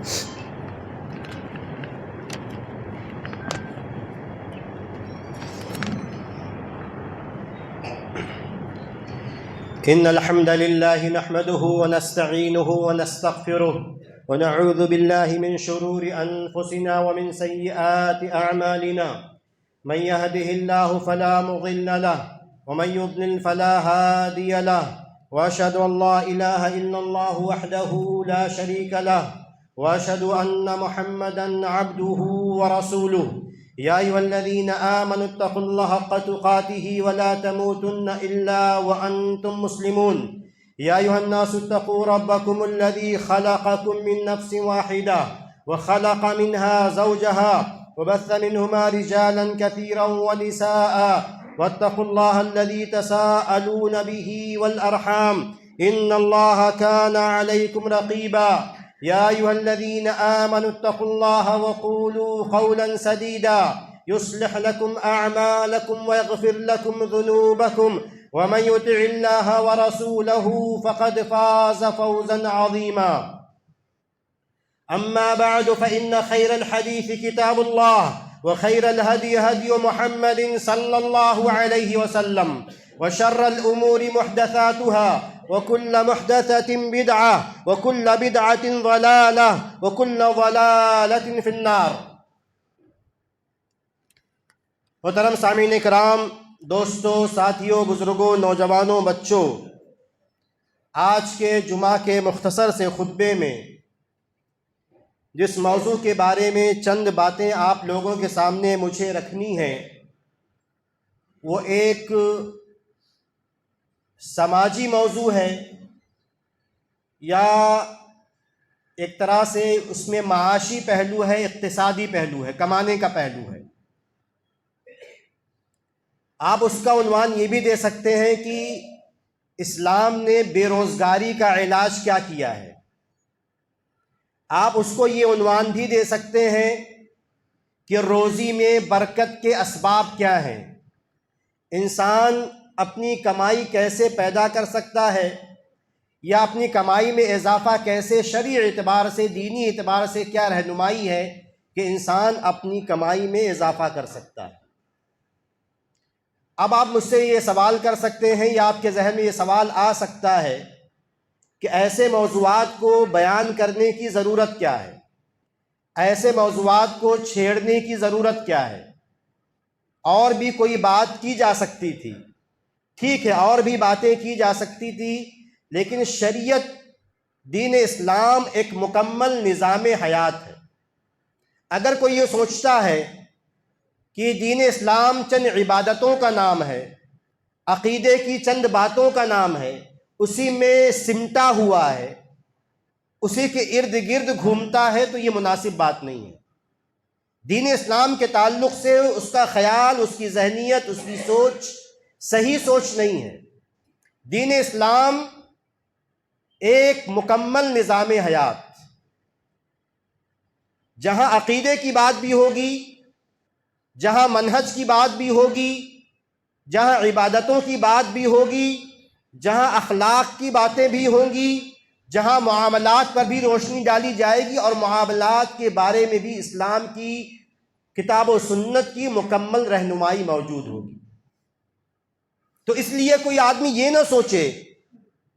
إن الحمد لله نحمده ونستعينه ونستغفره ونعوذ بالله من شرور أنفسنا ومن سيئات أعمالنا. من يهده الله فلا مضل له ومن يضلل فلا هادي له، وأشهد أن لا إله إلا الله وحده لا شريك له، وأشهد أن محمدًا عبده ورسوله. يا أيها الذين آمنوا اتقوا الله حق تقاته ولا تموتن إلا وأنتم مسلمون. يا أيها الناس اتقوا ربكم الذي خلقكم من نفس واحدة وخلق منها زوجها وبث منهما رجالا كثيرا ونساء، واتقوا الله الذي تساءلون به والأرحام إن الله كان عليكم رقيبا. يا أيها الذين آمنوا اتقوا الله وقولوا قولا سديدا يصلح لكم أعمالكم ويغفر لكم ذنوبكم، ومن يطع الله ورسوله فقد فاز فوزا عظيما. أما بعد، فإن خير الحديث كتاب الله، وخير الهدي هدي محمد صلى الله عليه وسلم، وشر الأمور محدثاتها، وكل محدثة بدعة، وكل بدعة ضلالة، وكل ضلالة في النار. محترم سامعین کرام، دوستوں، ساتھیوں، بزرگوں، نوجوانوں، بچوں، آج کے جمعہ کے مختصر سے خطبے میں جس موضوع کے بارے میں چند باتیں آپ لوگوں کے سامنے مجھے رکھنی ہیں، وہ ایک سماجی موضوع ہے، یا ایک طرح سے اس میں معاشی پہلو ہے، اقتصادی پہلو ہے، کمانے کا پہلو ہے۔ آپ اس کا عنوان یہ بھی دے سکتے ہیں کہ اسلام نے بے روزگاری کا علاج کیا کیا ہے۔ آپ اس کو یہ عنوان بھی دے سکتے ہیں کہ روزی میں برکت کے اسباب کیا ہیں، انسان اپنی کمائی کیسے پیدا کر سکتا ہے، یا اپنی کمائی میں اضافہ کیسے، شرعی اعتبار سے، دینی اعتبار سے کیا رہنمائی ہے کہ انسان اپنی کمائی میں اضافہ کر سکتا ہے۔ اب آپ مجھ سے یہ سوال کر سکتے ہیں، یا آپ کے ذہن میں یہ سوال آ سکتا ہے کہ ایسے موضوعات کو بیان کرنے کی ضرورت کیا ہے، ایسے موضوعات کو چھیڑنے کی ضرورت کیا ہے، اور بھی کوئی بات کی جا سکتی تھی۔ ٹھیک ہے، اور بھی باتیں کی جا سکتی تھی، لیکن شریعت، دین اسلام ایک مکمل نظام حیات ہے۔ اگر کوئی یہ سوچتا ہے کہ دین اسلام چند عبادتوں کا نام ہے، عقیدے کی چند باتوں کا نام ہے، اسی میں سمٹا ہوا ہے، اسی کے ارد گرد گھومتا ہے، تو یہ مناسب بات نہیں ہے۔ دین اسلام کے تعلق سے اس کا خیال، اس کی ذہنیت، اس کی سوچ صحیح سوچ نہیں ہے۔ دین اسلام ایک مکمل نظام حیات، جہاں عقیدے کی بات بھی ہوگی، جہاں منہج کی بات بھی ہوگی، جہاں عبادتوں کی بات بھی ہوگی، جہاں اخلاق کی باتیں بھی ہوں گی، جہاں معاملات پر بھی روشنی ڈالی جائے گی، اور معاملات کے بارے میں بھی اسلام کی کتاب و سنت کی مکمل رہنمائی موجود ہوگی۔ تو اس لیے کوئی آدمی یہ نہ سوچے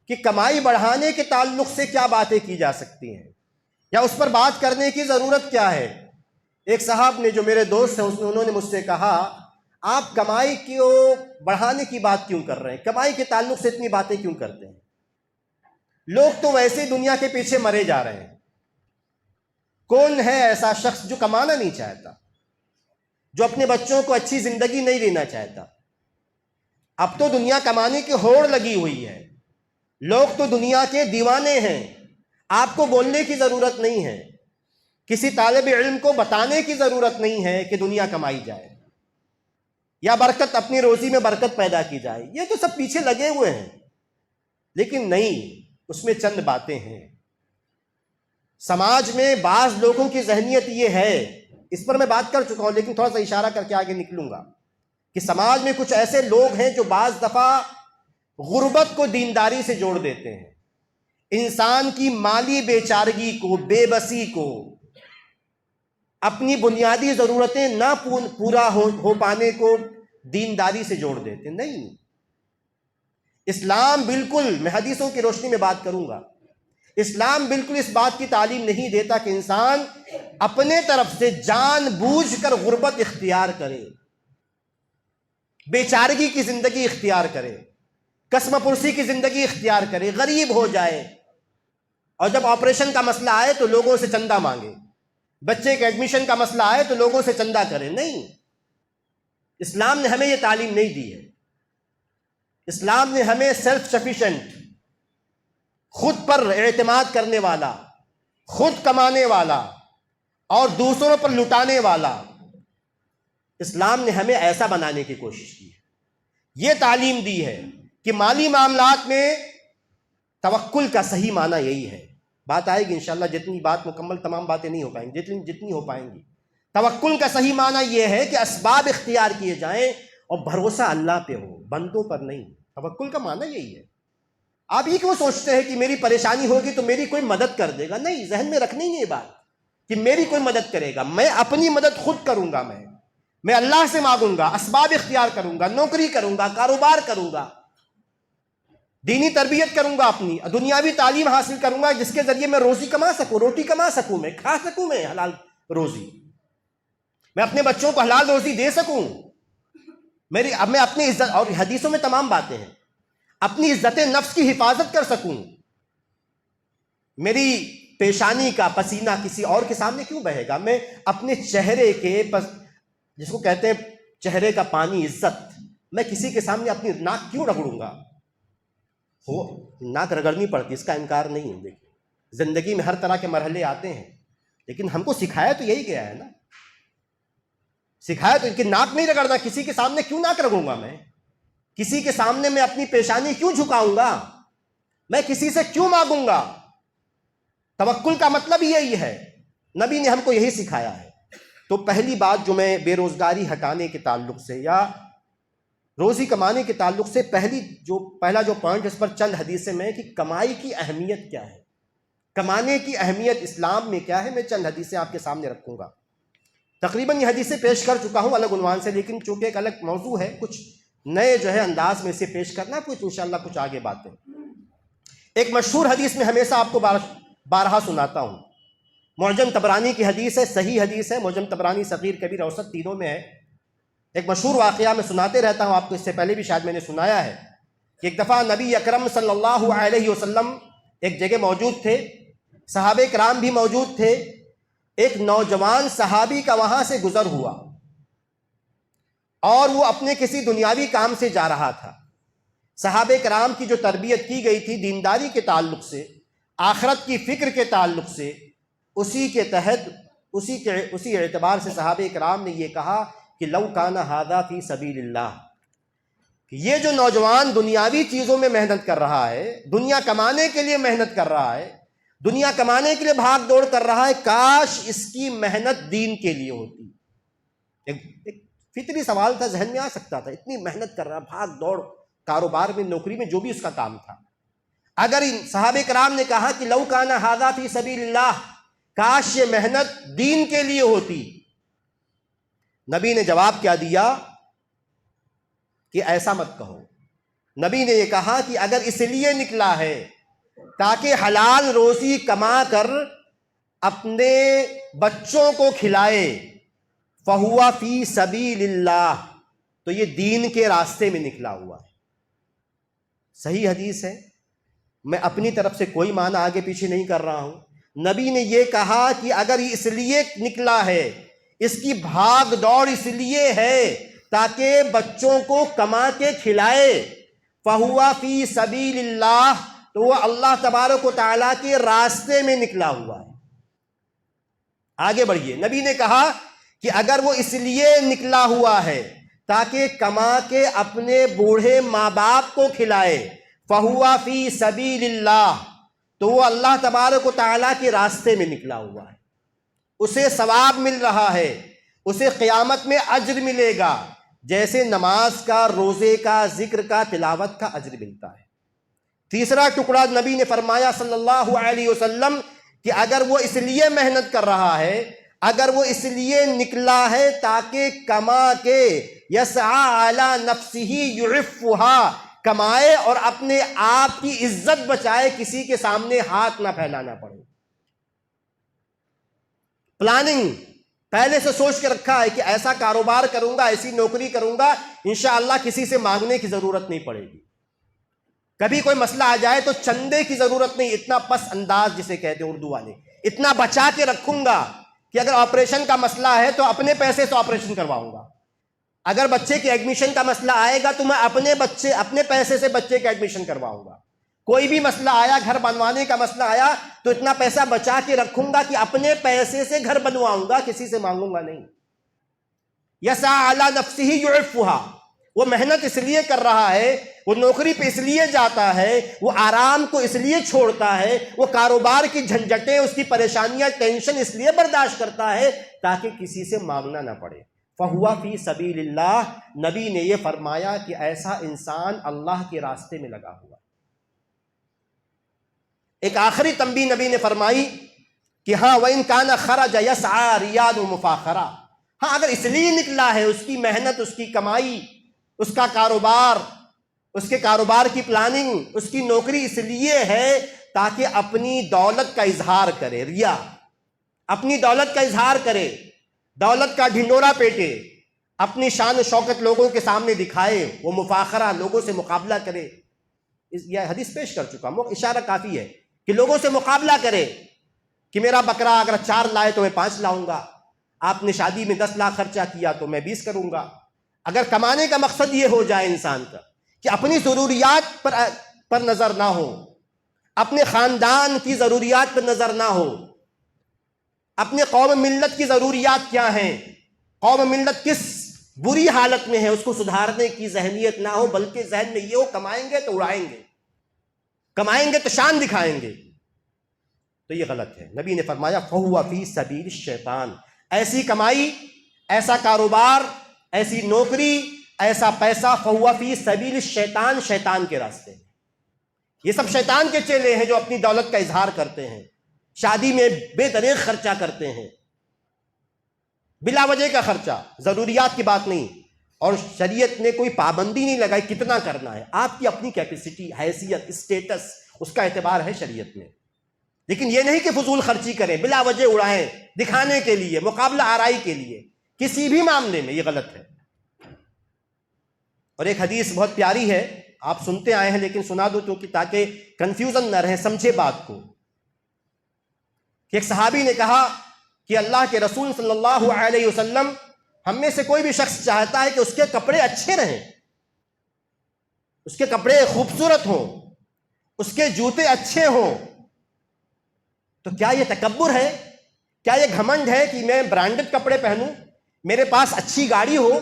کہ کمائی بڑھانے کے تعلق سے کیا باتیں کی جا سکتی ہیں، یا اس پر بات کرنے کی ضرورت کیا ہے۔ ایک صاحب نے، جو میرے دوست ہیں، انہوں نے مجھ سے کہا، آپ کمائی کو بڑھانے کی بات کیوں کر رہے ہیں، کمائی کے تعلق سے اتنی باتیں کیوں کرتے ہیں؟ لوگ تو ویسے دنیا کے پیچھے مرے جا رہے ہیں۔ کون ہے ایسا شخص جو کمانا نہیں چاہتا، جو اپنے بچوں کو اچھی زندگی نہیں دینا چاہتا؟ اب تو دنیا کمانے کی ہوڑ لگی ہوئی ہے، لوگ تو دنیا کے دیوانے ہیں۔ آپ کو بولنے کی ضرورت نہیں ہے، کسی طالب علم کو بتانے کی ضرورت نہیں ہے کہ دنیا کمائی جائے، یا برکت، اپنی روزی میں برکت پیدا کی جائے۔ یہ تو سب پیچھے لگے ہوئے ہیں، لیکن نہیں، اس میں چند باتیں ہیں۔ سماج میں بعض لوگوں کی ذہنیت یہ ہے، اس پر میں بات کر چکا ہوں، لیکن تھوڑا سا اشارہ کر کے آگے نکلوں گا، کہ سماج میں کچھ ایسے لوگ ہیں جو بعض دفعہ غربت کو دینداری سے جوڑ دیتے ہیں، انسان کی مالی بے چارگی کو، بے بسی کو، اپنی بنیادی ضرورتیں نہ پورا ہو پانے کو دینداری سے جوڑ دیتے. نہیں، اسلام بالکل، میں حدیثوں کی روشنی میں بات کروں گا، اسلام بالکل اس بات کی تعلیم نہیں دیتا کہ انسان اپنے طرف سے جان بوجھ کر غربت اختیار کرے، بے چارگی کی زندگی اختیار کرے، قسم پرسی کی زندگی اختیار کرے، غریب ہو جائے، اور جب آپریشن کا مسئلہ آئے تو لوگوں سے چندہ مانگے، بچے کے ایڈمیشن کا مسئلہ آئے تو لوگوں سے چندہ کرے. نہیں، اسلام نے ہمیں یہ تعلیم نہیں دی ہے. اسلام نے ہمیں سیلف سفیشینٹ، خود پر اعتماد کرنے والا، خود کمانے والا اور دوسروں پر لٹانے والا، اسلام نے ہمیں ایسا بنانے کی کوشش کی ہے. یہ تعلیم دی ہے کہ مالی معاملات میں توکل کا صحیح معنی یہی ہے. بات آئے گی انشاءاللہ، جتنی بات مکمل تمام باتیں نہیں ہو پائیں گی، جتنی ہو پائیں گی. توکل کا صحیح معنی یہ ہے کہ اسباب اختیار کیے جائیں اور بھروسہ اللہ پہ ہو، بندوں پر نہیں. توکل کا معنی یہی ہے. آپ یہ کیوں سوچتے ہیں کہ میری پریشانی ہوگی تو میری کوئی مدد کر دے گا؟ نہیں، ذہن میں رکھنی ہے یہ بات کہ میری کوئی مدد کرے گا. میں اپنی مدد خود کروں گا. میں اللہ سے مانگوں گا، اسباب اختیار کروں گا، نوکری کروں گا، کاروبار کروں گا، دینی تربیت کروں گا، اپنی دنیاوی تعلیم حاصل کروں گا جس کے ذریعے میں روزی کما سکوں، روٹی کما سکوں، میں کھا سکوں، میں حلال روزی، میں اپنے بچوں کو حلال روزی دے سکوں. میں اپنی عزت، اور حدیثوں میں تمام باتیں ہیں، اپنی عزت نفس کی حفاظت کر سکوں. میری پیشانی کا پسینہ کسی اور کے سامنے کیوں بہے گا؟ میں اپنے چہرے کے جس کو کہتے ہیں چہرے کا پانی عزت، میں کسی کے سامنے اپنی ناک کیوں رگڑوں گا؟ ناک رگڑنی پڑتی، اس کا انکار نہیں ہے. دیکھیں، زندگی میں ہر طرح کے مرحلے آتے ہیں، لیکن ہم کو سکھایا تو یہی گیا ہے نا، سکھایا تو کہ ناک نہیں رگڑنا. کسی کے سامنے کیوں ناک رگڑوں گا؟ میں کسی کے سامنے میں اپنی پیشانی کیوں جھکاؤں گا؟ میں کسی سے کیوں مانگوں گا؟ توکل کا مطلب یہی ہے، نبی نے ہم کو یہی سکھایا ہے. تو پہلی بات جو میں بے روزگاری ہٹانے کے تعلق سے یا روزی کمانے کے تعلق سے پہلا جو پوائنٹ اس پر چند حدیثیں میں کہ کمائی کی اہمیت کیا ہے، کمانے کی اہمیت اسلام میں کیا ہے، میں چند حدیثیں آپ کے سامنے رکھوں گا. تقریباً یہ حدیثیں پیش کر چکا ہوں الگ عنوان سے، لیکن چونکہ ایک الگ موضوع ہے، کچھ نئے انداز میں اسے پیش کرنا، کچھ انشاءاللہ کچھ آگے باتیں. ایک مشہور حدیث میں ہمیشہ آپ کو بارہا سناتا ہوں، معجم طبرانی کی حدیث ہے، صحیح حدیث ہے، معجم طبرانی صغیر کبیر اوسط تینوں میں ہے. ایک مشہور واقعہ میں سناتے رہتا ہوں آپ کو، اس سے پہلے بھی شاید میں نے سنایا ہے کہ ایک دفعہ نبی اکرم صلی اللہ علیہ وسلم ایک جگہ موجود تھے، صحابہ کرام بھی موجود تھے. ایک نوجوان صحابی کا وہاں سے گزر ہوا اور وہ اپنے کسی دنیاوی کام سے جا رہا تھا. صحابہ کرام کی جو تربیت کی گئی تھی دینداری کے تعلق سے، آخرت کی فکر کے تعلق سے، اسی کے تحت اسی اعتبار سے صحابہ کرام نے یہ کہا کہ لو کان ھذا فی سبیل اللہ، کہ یہ جو نوجوان دنیاوی چیزوں میں محنت کر رہا ہے، دنیا کمانے کے لیے محنت کر رہا ہے، دنیا کمانے کے لیے بھاگ دوڑ کر رہا ہے، کاش اس کی محنت دین کے لیے ہوتی. ایک فطری سوال تھا، ذہن میں آ سکتا تھا، اتنی محنت کر رہا، بھاگ دوڑ، کاروبار میں، نوکری میں، جو بھی اس کا کام تھا. اگر صحابہ کرام نے کہا کہ لو کان ھذا فی سبیل اللہ، کاش یہ محنت دین کے لیے ہوتی، نبی نے جواب کیا دیا کہ ایسا مت کہو. نبی نے یہ کہا کہ اگر اس لیے نکلا ہے تاکہ حلال روزی کما کر اپنے بچوں کو کھلائے، فہوا فی سبیل اللہ، تو یہ دین کے راستے میں نکلا ہوا ہے. صحیح حدیث ہے، میں اپنی طرف سے کوئی معنی آگے پیچھے نہیں کر رہا ہوں. نبی نے یہ کہا کہ اگر اس لیے نکلا ہے، اس کی بھاگ دوڑ اس لیے ہے تاکہ بچوں کو کما کے کھلائے، فہوا فی سبیل اللہ، تو وہ اللہ تبارک و تعالیٰ کے راستے میں نکلا ہوا ہے. آگے بڑھیے، نبی نے کہا کہ اگر وہ اس لیے نکلا ہوا ہے تاکہ کما کے اپنے بوڑھے ماں باپ کو کھلائے، فہوا فی سبیل اللہ، تو وہ اللہ تبارک و تعالیٰ کے راستے میں نکلا ہوا ہے، اسے ثواب مل رہا ہے، اسے قیامت میں اجر ملے گا، جیسے نماز کا، روزے کا، ذکر کا، تلاوت کا اجر ملتا ہے. تیسرا ٹکڑا نبی نے فرمایا صلی اللہ علیہ وسلم کہ اگر وہ اس لیے محنت کر رہا ہے، اگر وہ اس لیے نکلا ہے تاکہ کما کے یسعی علی نفسہ یعفھا، کمائے اور اپنے آپ کی عزت بچائے، کسی کے سامنے ہاتھ نہ پھیلانا پڑے. پلاننگ پہلے سے سوچ کے رکھا ہے کہ ایسا کاروبار کروں گا، ایسی نوکری کروں گا، انشاءاللہ کسی سے مانگنے کی ضرورت نہیں پڑے گی. کبھی کوئی مسئلہ آ جائے تو چندے کی ضرورت نہیں، اتنا پس انداز جسے کہتے ہیں اردو والے، اتنا بچا کے رکھوں گا کہ اگر آپریشن کا مسئلہ ہے تو اپنے پیسے سے آپریشن کرواؤں گا. اگر بچے کے ایڈمیشن کا مسئلہ آئے گا تو میں اپنے پیسے سے بچے کا ایڈمیشن کرواؤں گا. کوئی بھی مسئلہ آیا، گھر بنوانے کا مسئلہ آیا تو اتنا پیسہ بچا کے رکھوں گا کہ اپنے پیسے سے گھر بنواؤں گا، کسی سے مانگوں گا نہیں. یسعی علی نفسہ یعفھا، وہ محنت اس لیے کر رہا ہے، وہ نوکری پہ اس لیے جاتا ہے، وہ آرام کو اس لیے چھوڑتا ہے، وہ کاروبار کی جھنجھٹیں، اس کی پریشانیاں، ٹینشن اس لیے برداشت کرتا ہے تاکہ کسی سے مانگنا نہ پڑے. فہو فی سبیل اللہ، نبی نے یہ فرمایا کہ ایسا انسان اللہ کے راستے میں لگا ہوا. ایک آخری تنبیہ نبی نے فرمائی کہ ہاں وَإِن كَانَ خَرَجَ يَسْعَى رِيَاءً وَمُفَاخَرَةً، ہاں اگر اس لیے نکلا ہے، اس کی محنت، اس کی کمائی، اس کا کاروبار، اس کے کاروبار کی پلاننگ، اس کی نوکری اس لیے ہے تاکہ اپنی دولت کا اظہار کرے، ریا، اپنی دولت کا اظہار کرے، دولت کا ڈھنڈورا پیٹے، اپنی شان و شوکت لوگوں کے سامنے دکھائے، وہ مفاخرہ، لوگوں سے مقابلہ کرے. یہ حدیث پیش کر چکا ہوں، اشارہ کافی ہے کہ لوگوں سے مقابلہ کرے کہ میرا بکرا اگر 4 لائے تو میں 5 لاؤں گا، آپ نے شادی میں 10 لاکھ خرچہ کیا تو میں 20 کروں گا. اگر کمانے کا مقصد یہ ہو جائے انسان کا کہ اپنی ضروریات پر نظر نہ ہو، اپنے خاندان کی ضروریات پر نظر نہ ہو، اپنے قوم ملت کی ضروریات کیا ہیں، قوم ملت کس بری حالت میں ہے، اس کو سدھارنے کی ذہنیت نہ ہو، بلکہ ذہن میں یہ ہو کمائیں گے تو اڑائیں گے، کمائیں گے تو شان دکھائیں گے، تو یہ غلط ہے. نبی نے فرمایا فہو فی سبیل الشیطان، ایسی کمائی، ایسا کاروبار، ایسی نوکری، ایسا پیسہ، فہو فی سبیل الشیطان، شیطان کے راستے. یہ سب شیطان کے چیلے ہیں جو اپنی دولت کا اظہار کرتے ہیں، شادی میں بے دریغ خرچہ کرتے ہیں، بلا وجہ کا خرچہ، ضروریات کی بات نہیں. اور شریعت نے کوئی پابندی نہیں لگائی کتنا کرنا ہے، آپ کی اپنی کیپیسٹی، حیثیت، اسٹیٹس، اس کا اعتبار ہے شریعت میں. لیکن یہ نہیں کہ فضول خرچی کریں، بلا وجہ اڑائیں، دکھانے کے لیے، مقابلہ آرائی کے لیے، کسی بھی معاملے میں یہ غلط ہے. اور ایک حدیث بہت پیاری ہے، آپ سنتے آئے ہیں لیکن سنا دو کہ تاکہ کنفیوژن نہ رہے، سمجھے بات کو. کہ ایک صحابی نے کہا کہ اللہ کے رسول صلی اللہ علیہ وسلم، ہم میں سے کوئی بھی شخص چاہتا ہے کہ اس کے کپڑے اچھے رہیں، اس کے کپڑے خوبصورت ہوں، اس کے جوتے اچھے ہوں، تو کیا یہ تکبر ہے؟ کیا یہ گھمنڈ ہے کہ میں برانڈڈ کپڑے پہنوں، میرے پاس اچھی گاڑی ہو،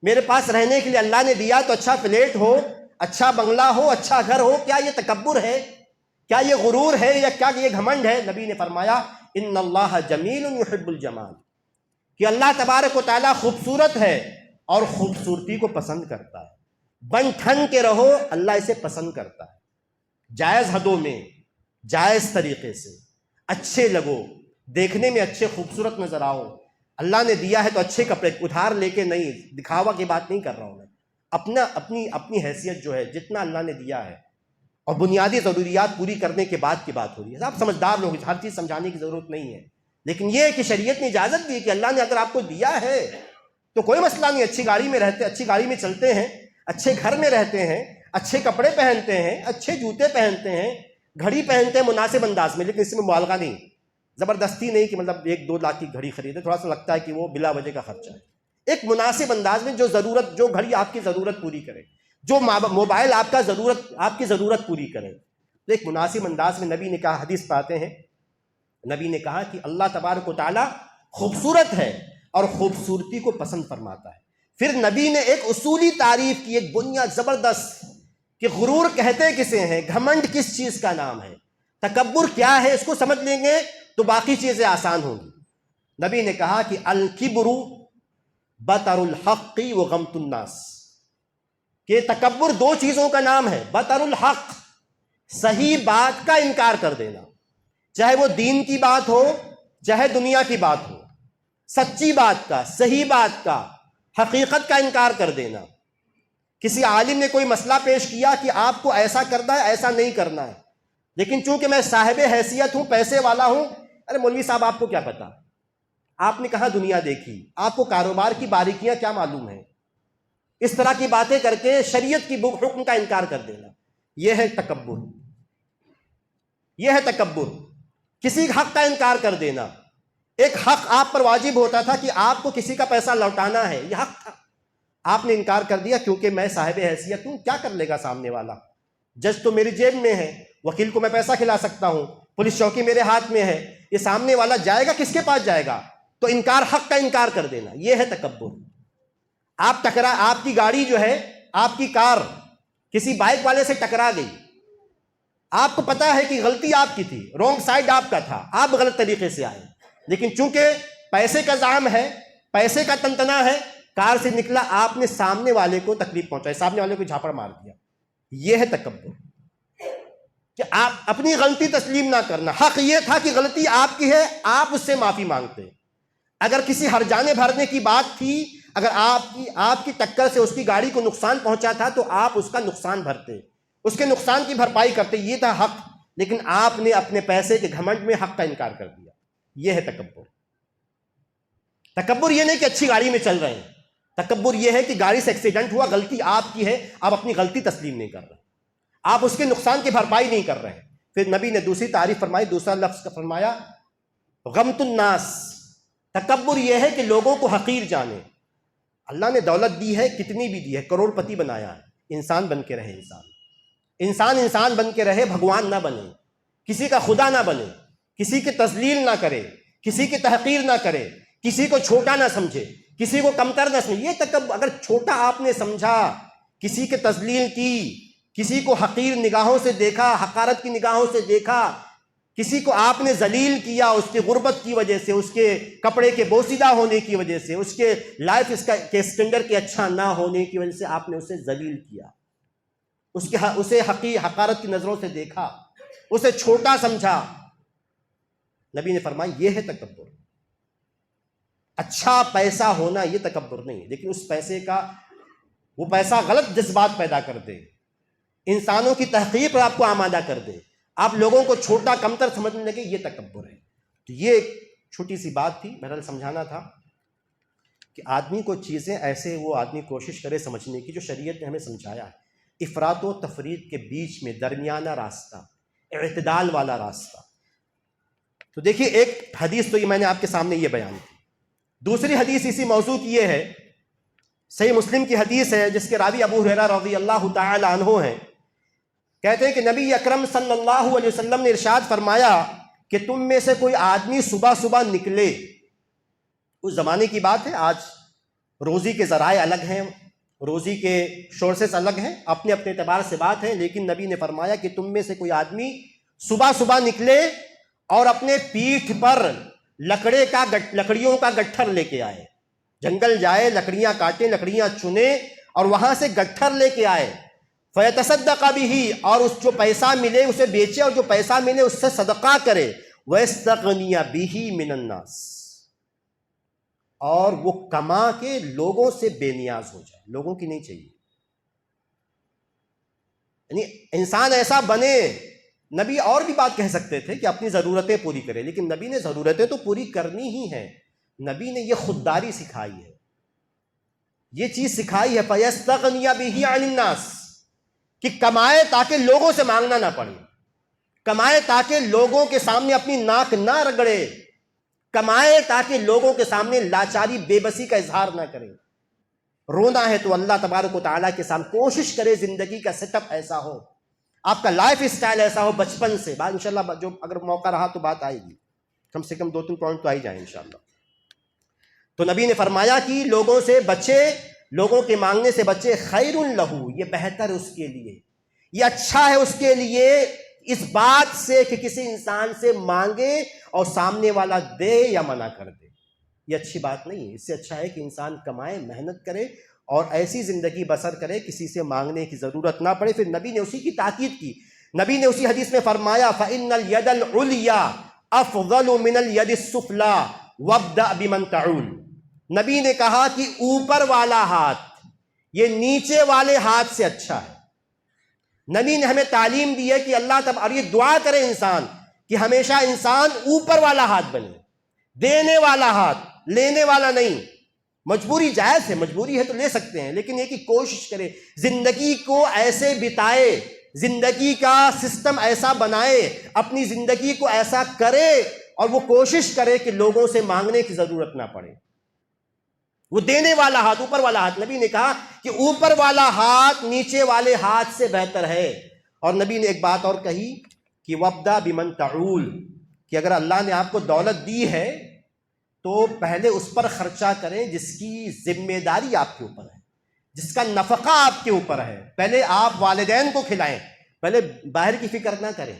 میرے پاس رہنے کے لیے اللہ نے دیا تو اچھا فلیٹ ہو، اچھا بنگلہ ہو، اچھا گھر ہو؟ کیا یہ تکبر ہے؟ کیا یہ غرور ہے یا کیا یہ گھمنڈ ہے؟ نبی نے فرمایا ان اللہ جمیل یحب الجمال، کہ اللہ تبارک و تعالیٰ خوبصورت ہے اور خوبصورتی کو پسند کرتا ہے. بن ٹھن کے رہو، اللہ اسے پسند کرتا ہے. جائز حدوں میں، جائز طریقے سے، اچھے لگو، دیکھنے میں اچھے خوبصورت نظر آؤ. اللہ نے دیا ہے تو اچھے کپڑے، ادھار لے کے نہیں، دکھاوا کی بات نہیں کر رہا ہوں میں، اپنی حیثیت جو ہے جتنا اللہ نے دیا ہے، اور بنیادی ضروریات پوری کرنے کے بعد کی بات ہو رہی ہے. آپ سمجھدار لوگ، ہر چیز سمجھانے کی ضرورت نہیں ہے، لیکن یہ ہے کہ شریعت نے اجازت دی کہ اللہ نے اگر آپ کو دیا ہے تو کوئی مسئلہ نہیں، اچھی گاڑی میں رہتے، اچھی گاڑی میں چلتے ہیں، اچھے گھر میں رہتے ہیں، اچھے کپڑے پہنتے ہیں، اچھے جوتے پہنتے ہیں، گھڑی پہنتے ہیں مناسب انداز میں، لیکن اس میں مبالغہ نہیں، زبردستی نہیں کہ مطلب 1-2 لاکھ کی گھڑی خریدے، تھوڑا سا لگتا ہے کہ وہ بلا وجہ کا خرچہ ہے. ایک مناسب انداز میں جو گھڑی آپ کی ضرورت پوری کرے، جو موبائل آپ کی ضرورت پوری کرے، تو ایک مناسب انداز میں. نبی نے کہا، حدیث پاتے ہیں، نبی نے کہا کہ اللہ تبارک و تعالیٰ خوبصورت ہے اور خوبصورتی کو پسند فرماتا ہے. پھر نبی نے ایک اصولی تعریف کی، ایک بنیاد زبردست، کہ غرور کہتے کسے ہیں، گھمنڈ کس چیز کا نام ہے، تکبر کیا ہے، اس کو سمجھ لیں گے تو باقی چیزیں آسان ہوں گی. نبی نے کہا کہ الکبر بطر الحق و غمت الناس، کہ تکبر 2 چیزوں کا نام ہے. بطر الحق، صحیح بات کا انکار کر دینا، چاہے وہ دین کی بات ہو چاہے دنیا کی بات ہو، سچی بات کا، صحیح بات کا، حقیقت کا انکار کر دینا۔ کسی عالم نے کوئی مسئلہ پیش کیا کہ آپ کو ایسا کرنا ہے، ایسا نہیں کرنا ہے، لیکن چونکہ میں صاحب حیثیت ہوں، پیسے والا ہوں، ارے مولوی صاحب آپ کو کیا پتا، آپ نے کہاں دنیا دیکھی، آپ کو کاروبار کی باریکیاں کیا معلوم ہیں، اس طرح کی باتیں کر کے شریعت کی حکم کا انکار کر دینا، یہ ہے تکبر، یہ ہے تکبر۔ کسی حق کا انکار کر دینا، ایک حق آپ پر واجب ہوتا تھا کہ آپ کو کسی کا پیسہ لوٹانا ہے، یہ حق تھا، آپ نے انکار کر دیا کیونکہ میں صاحب حیثیت ہوں۔ کیا کر لے گا سامنے والا؟ جج تو میری جیب میں ہے، وکیل کو میں پیسہ کھلا سکتا ہوں، پولیس چوکی میرے ہاتھ میں ہے، یہ سامنے والا جائے گا کس کے پاس جائے گا؟ تو انکار، حق کا انکار کر دینا، یہ ہے تکبر۔ آپ کی گاڑی جو ہے، آپ کی کار کسی بائک والے سے ٹکرا گئی، آپ کو پتا ہے کہ غلطی آپ کی تھی، رونگ سائڈ آپ کا تھا، آپ غلط طریقے سے آئے، لیکن چونکہ پیسے کا زعم ہے، پیسے کا تنتنا ہے، کار سے نکلا، آپ نے سامنے والے کو تکلیف پہنچائی، سامنے والے کو جھاپڑ مار دیا، یہ ہے تکبر، کہ آپ اپنی غلطی تسلیم نہ کرنا۔ حق یہ تھا کہ غلطی آپ کی ہے، آپ اس سے معافی مانگتے۔ اگر کسی ہرجانے بھرنے کی بات تھی، اگر آپ کی ٹکر سے اس کی گاڑی کو نقصان پہنچا تھا تو آپ اس کا نقصان بھرتے، اس کے نقصان کی بھرپائی کرتے، یہ تھا حق، لیکن آپ نے اپنے پیسے کے گھمنڈ میں حق کا انکار کر دیا، یہ ہے تکبر۔ تکبر یہ نہیں کہ اچھی گاڑی میں چل رہے ہیں، تکبر یہ ہے کہ گاڑی سے ایکسیڈنٹ ہوا، غلطی آپ کی ہے، آپ اپنی غلطی تسلیم نہیں کر رہے، آپ اس کے نقصان کی بھرپائی نہیں کر رہے۔ پھر نبی نے دوسری تعریف فرمائی، دوسرا لفظ کا فرمایا غمت الناس۔ تکبر یہ ہے کہ لوگوں کو حقیر جانے۔ اللہ نے دولت دی ہے، کتنی بھی دی ہے، کروڑ پتی بنایا ہے، انسان بن کے رہے، انسان بن کے رہے، بھگوان نہ بنے، کسی کا خدا نہ بنے، کسی کی تذلیل نہ کرے، کسی کی تحقیر نہ کرے، کسی کو چھوٹا نہ سمجھے، کسی کو کمتر نہ سمجھے۔ یہ تکبر، اگر چھوٹا آپ نے سمجھا، کسی کی تذلیل کی، کسی کو حقیر نگاہوں سے دیکھا، حقارت کی نگاہوں سے دیکھا، کسی کو آپ نے ذلیل کیا اس کی غربت کی وجہ سے، اس کے کپڑے کے بوسیدہ ہونے کی وجہ سے، اس کے لائف کے اسٹینڈرڈ کے اچھا نہ ہونے کی وجہ سے آپ نے اسے ذلیل کیا، اسے حقارت کی نظروں سے دیکھا، اسے چھوٹا سمجھا، نبی نے فرمایا یہ ہے تکبر۔ اچھا پیسہ ہونا یہ تکبر نہیں، لیکن اس پیسے کا، وہ پیسہ غلط جذبات پیدا کر دے، انسانوں کی تحقیر پر آپ کو آمادہ کر دے، آپ لوگوں کو چھوٹا کمتر سمجھنے لگے، یہ تکبر ہے۔ تو یہ ایک چھوٹی سی بات تھی، بہرحال سمجھانا تھا کہ آدمی کو چیزیں ایسے، وہ آدمی کوشش کرے سمجھنے کی جو شریعت نے ہمیں سمجھایا ہے، افراط و تفریط کے بیچ میں درمیانہ راستہ، اعتدال والا راستہ۔ تو دیکھیے ایک حدیث تو یہ میں نے آپ کے سامنے یہ بیان کی، دوسری حدیث اسی موضوع کی یہ ہے، صحیح مسلم کی حدیث ہے، جس کے راوی ابو ہریرہ رضی اللہ تعالی عنہ ہیں۔ کہتے ہیں کہ نبی اکرم صلی اللہ علیہ وسلم نے ارشاد فرمایا کہ تم میں سے کوئی آدمی صبح صبح نکلے، اس زمانے کی بات ہے، آج روزی کے ذرائع الگ ہیں، روزی کے سورسز الگ ہیں، اپنے اپنے اعتبار سے بات ہے، لیکن نبی نے فرمایا کہ تم میں سے کوئی آدمی صبح صبح نکلے اور اپنے پیٹھ پر لکڑیوں کا گٹھر لے کے آئے، جنگل جائے، لکڑیاں کاٹے، لکڑیاں چنے اور وہاں سے گٹھر لے کے آئے، فَيَتَصَدَّقَ بِهِ، اور اس جو پیسہ ملے اسے بیچے، اور جو پیسہ ملے اس سے صدقہ کرے، وَيَسْتَغْنِيَ بِهِ مِنَ النَّاسِ، اور وہ کما کے لوگوں سے بے نیاز ہو جائے، لوگوں کی نہیں چاہیے، یعنی انسان ایسا بنے۔ نبی اور بھی بات کہہ سکتے تھے کہ اپنی ضرورتیں پوری کرے، لیکن نبی نے ضرورتیں تو پوری کرنی ہی ہیں، نبی نے یہ خودداری سکھائی ہے، یہ چیز سکھائی ہے، فَيَسْتَغْنِيَ بِهِ عَنِ النَّاسِ، کہ کمائے تاکہ لوگوں سے مانگنا نہ پڑے، کمائے تاکہ لوگوں کے سامنے اپنی ناک نہ رگڑے، کمائے تاکہ لوگوں کے سامنے لاچاری بے بسی کا اظہار نہ کرے۔ رونا ہے تو اللہ تبارک و تعالیٰ کے سامنے کوشش کرے، زندگی کا سیٹ اپ ایسا ہو، آپ کا لائف اسٹائل ایسا ہو بچپن سے، بعد انشاءاللہ جو اگر موقع رہا تو بات آئے گی، کم سے کم 2-3 پوائنٹ تو آئی جائیں انشاءاللہ۔ تو نبی نے فرمایا کہ لوگوں سے بچے، لوگوں کے مانگنے سے بچے، خیر لہو، یہ بہتر اس کے لیے، یہ اچھا ہے اس کے لیے اس بات سے کہ کسی انسان سے مانگے اور سامنے والا دے یا منع کر دے، یہ اچھی بات نہیں ہے۔ اس سے اچھا ہے کہ انسان کمائے، محنت کرے اور ایسی زندگی بسر کرے کسی سے مانگنے کی ضرورت نہ پڑے۔ پھر نبی نے اسی کی تاکید کی، نبی نے اسی حدیث میں فرمایا فَإِنَّ الْيَدَ الْعُلْيَا أَفْضَلُ مِنَ الْيَدِ السُّفْلَى وَابْدَأْ بِمَنْ تَعُولُ۔ نبی نے کہا کہ اوپر والا ہاتھ یہ نیچے والے ہاتھ سے اچھا ہے۔ نبی نے ہمیں تعلیم دی ہے کہ اللہ تب، اور یہ دعا کرے انسان کہ ہمیشہ انسان اوپر والا ہاتھ بنے، دینے والا ہاتھ، لینے والا نہیں۔ مجبوری جائز ہے، مجبوری ہے تو لے سکتے ہیں، لیکن یہ کہ کوشش کرے زندگی کو ایسے بتائے، زندگی کا سسٹم ایسا بنائے، اپنی زندگی کو ایسا کرے، اور وہ کوشش کرے کہ لوگوں سے مانگنے کی ضرورت نہ پڑے۔ وہ دینے والا ہاتھ، اوپر والا ہاتھ، نبی نے کہا کہ اوپر والا ہاتھ نیچے والے ہاتھ سے بہتر ہے۔ اور نبی نے ایک بات اور کہی کہ وَابْدَأْ بِمَنْ تَعُولُ، کہ اگر اللہ نے آپ کو دولت دی ہے تو پہلے اس پر خرچہ کریں جس کی ذمہ داری آپ کے اوپر ہے، جس کا نفقہ آپ کے اوپر ہے۔ پہلے آپ والدین کو کھلائیں، پہلے باہر کی فکر نہ کریں۔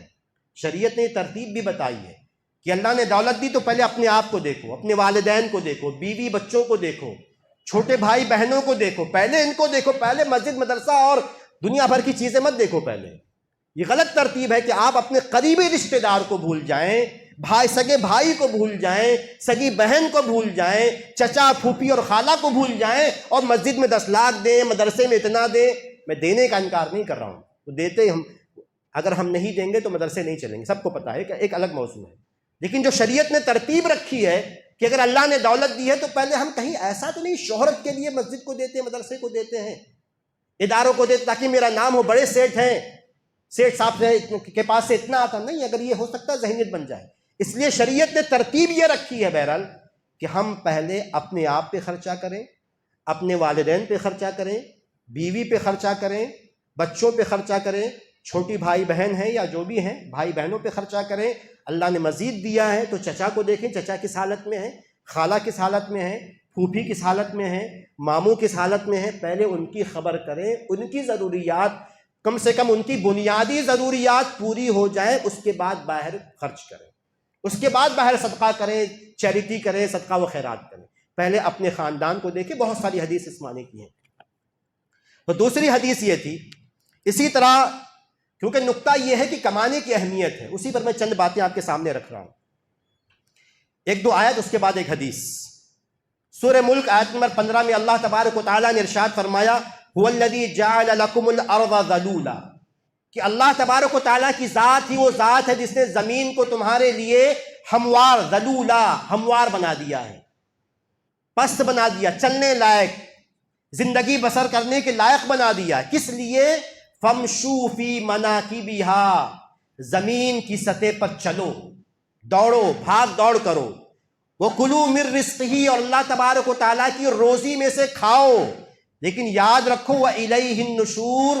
شریعت نے ترتیب بھی بتائی ہے کہ اللہ نے دولت دی تو پہلے اپنے آپ کو دیکھو، اپنے والدین کو دیکھو، بیوی بچوں کو دیکھو، چھوٹے بھائی بہنوں کو دیکھو، پہلے ان کو دیکھو، پہلے مسجد مدرسہ اور دنیا بھر کی چیزیں مت دیکھو پہلے۔ یہ غلط ترتیب ہے کہ آپ اپنے قریبی رشتہ دار کو بھول جائیں، سگے بھائی کو بھول جائیں، سگی بہن کو بھول جائیں، چچا پھوپھی اور خالہ کو بھول جائیں، اور مسجد میں 10 لاکھ دیں، مدرسے میں اتنا دیں۔ میں دینے کا انکار نہیں کر رہا ہوں، تو دیتے ہم، اگر ہم نہیں دیں گے تو مدرسے نہیں چلیں گے، سب کو پتہ ہے کہ ایک الگ موضوع ہے۔ لیکن جو شریعت نے ترتیب رکھی ہے کہ اگر اللہ نے دولت دی ہے تو پہلے ہم کہیں ایسا تو نہیں شہرت کے لیے مسجد کو دیتے ہیں، مدرسے کو دیتے ہیں، اداروں کو دیتے تاکہ میرا نام ہو، بڑے سیٹ ہیں، سیٹ صاحب کے پاس سے اتنا آتا نہیں۔ اگر یہ ہو سکتا ہے ذہنیت بن جائے، اس لیے شریعت نے ترتیب یہ رکھی ہے بہرحال کہ ہم پہلے اپنے آپ پہ خرچہ کریں، اپنے والدین پہ خرچہ کریں، بیوی پہ خرچہ کریں، بچوں پہ خرچہ کریں، چھوٹی بھائی بہن ہیں یا جو بھی ہیں بھائی بہنوں پہ خرچہ کریں۔ اللہ نے مزید دیا ہے تو چچا کو دیکھیں، چچا کس حالت میں ہے، خالہ کس حالت میں ہے، پھوپھی کس حالت میں ہے، ماموں کس حالت میں ہے، پہلے ان کی خبر کریں، ان کی ضروریات، کم سے کم ان کی بنیادی ضروریات پوری ہو جائیں، اس کے بعد باہر خرچ کریں، اس کے بعد باہر صدقہ کریں، چیریٹی کریں، صدقہ و خیرات کریں۔ پہلے اپنے خاندان کو دیکھیں، بہت ساری حدیث اس معنی کی ہیں۔ تو دوسری حدیث یہ تھی، اسی طرح کیونکہ نقطہ یہ ہے کہ کمانے کی اہمیت ہے، اسی پر میں چند باتیں آپ کے سامنے رکھ رہا ہوں، ایک دو آیت اس کے بعد ایک حدیث۔ سورہ ملک آیت نمبر 15 میں اللہ تبارک و تعالیٰ نے ارشاد فرمایا هو الذی جعل لکم الارض ذلولا، کہ اللہ تبارک و تعالیٰ کی ذات ہی وہ ذات ہے جس نے زمین کو تمہارے لیے ہموار، ذلولا، ہموار بنا دیا ہے، پست بنا دیا، چلنے لائق، زندگی بسر کرنے کے لائق بنا دیا۔ کس لیے؟ فَامْشُوا فِي مَنَاكِبِهَا، زمین کی سطح پر چلو، دوڑو، بھاگ دوڑ کرو، وَكُلُوا مِن رِزْقِهِ، اور اللہ تبارک و تعالیٰ کی روزی میں سے کھاؤ، لیکن یاد رکھو وَإِلَيْهِ النُّشُورُ،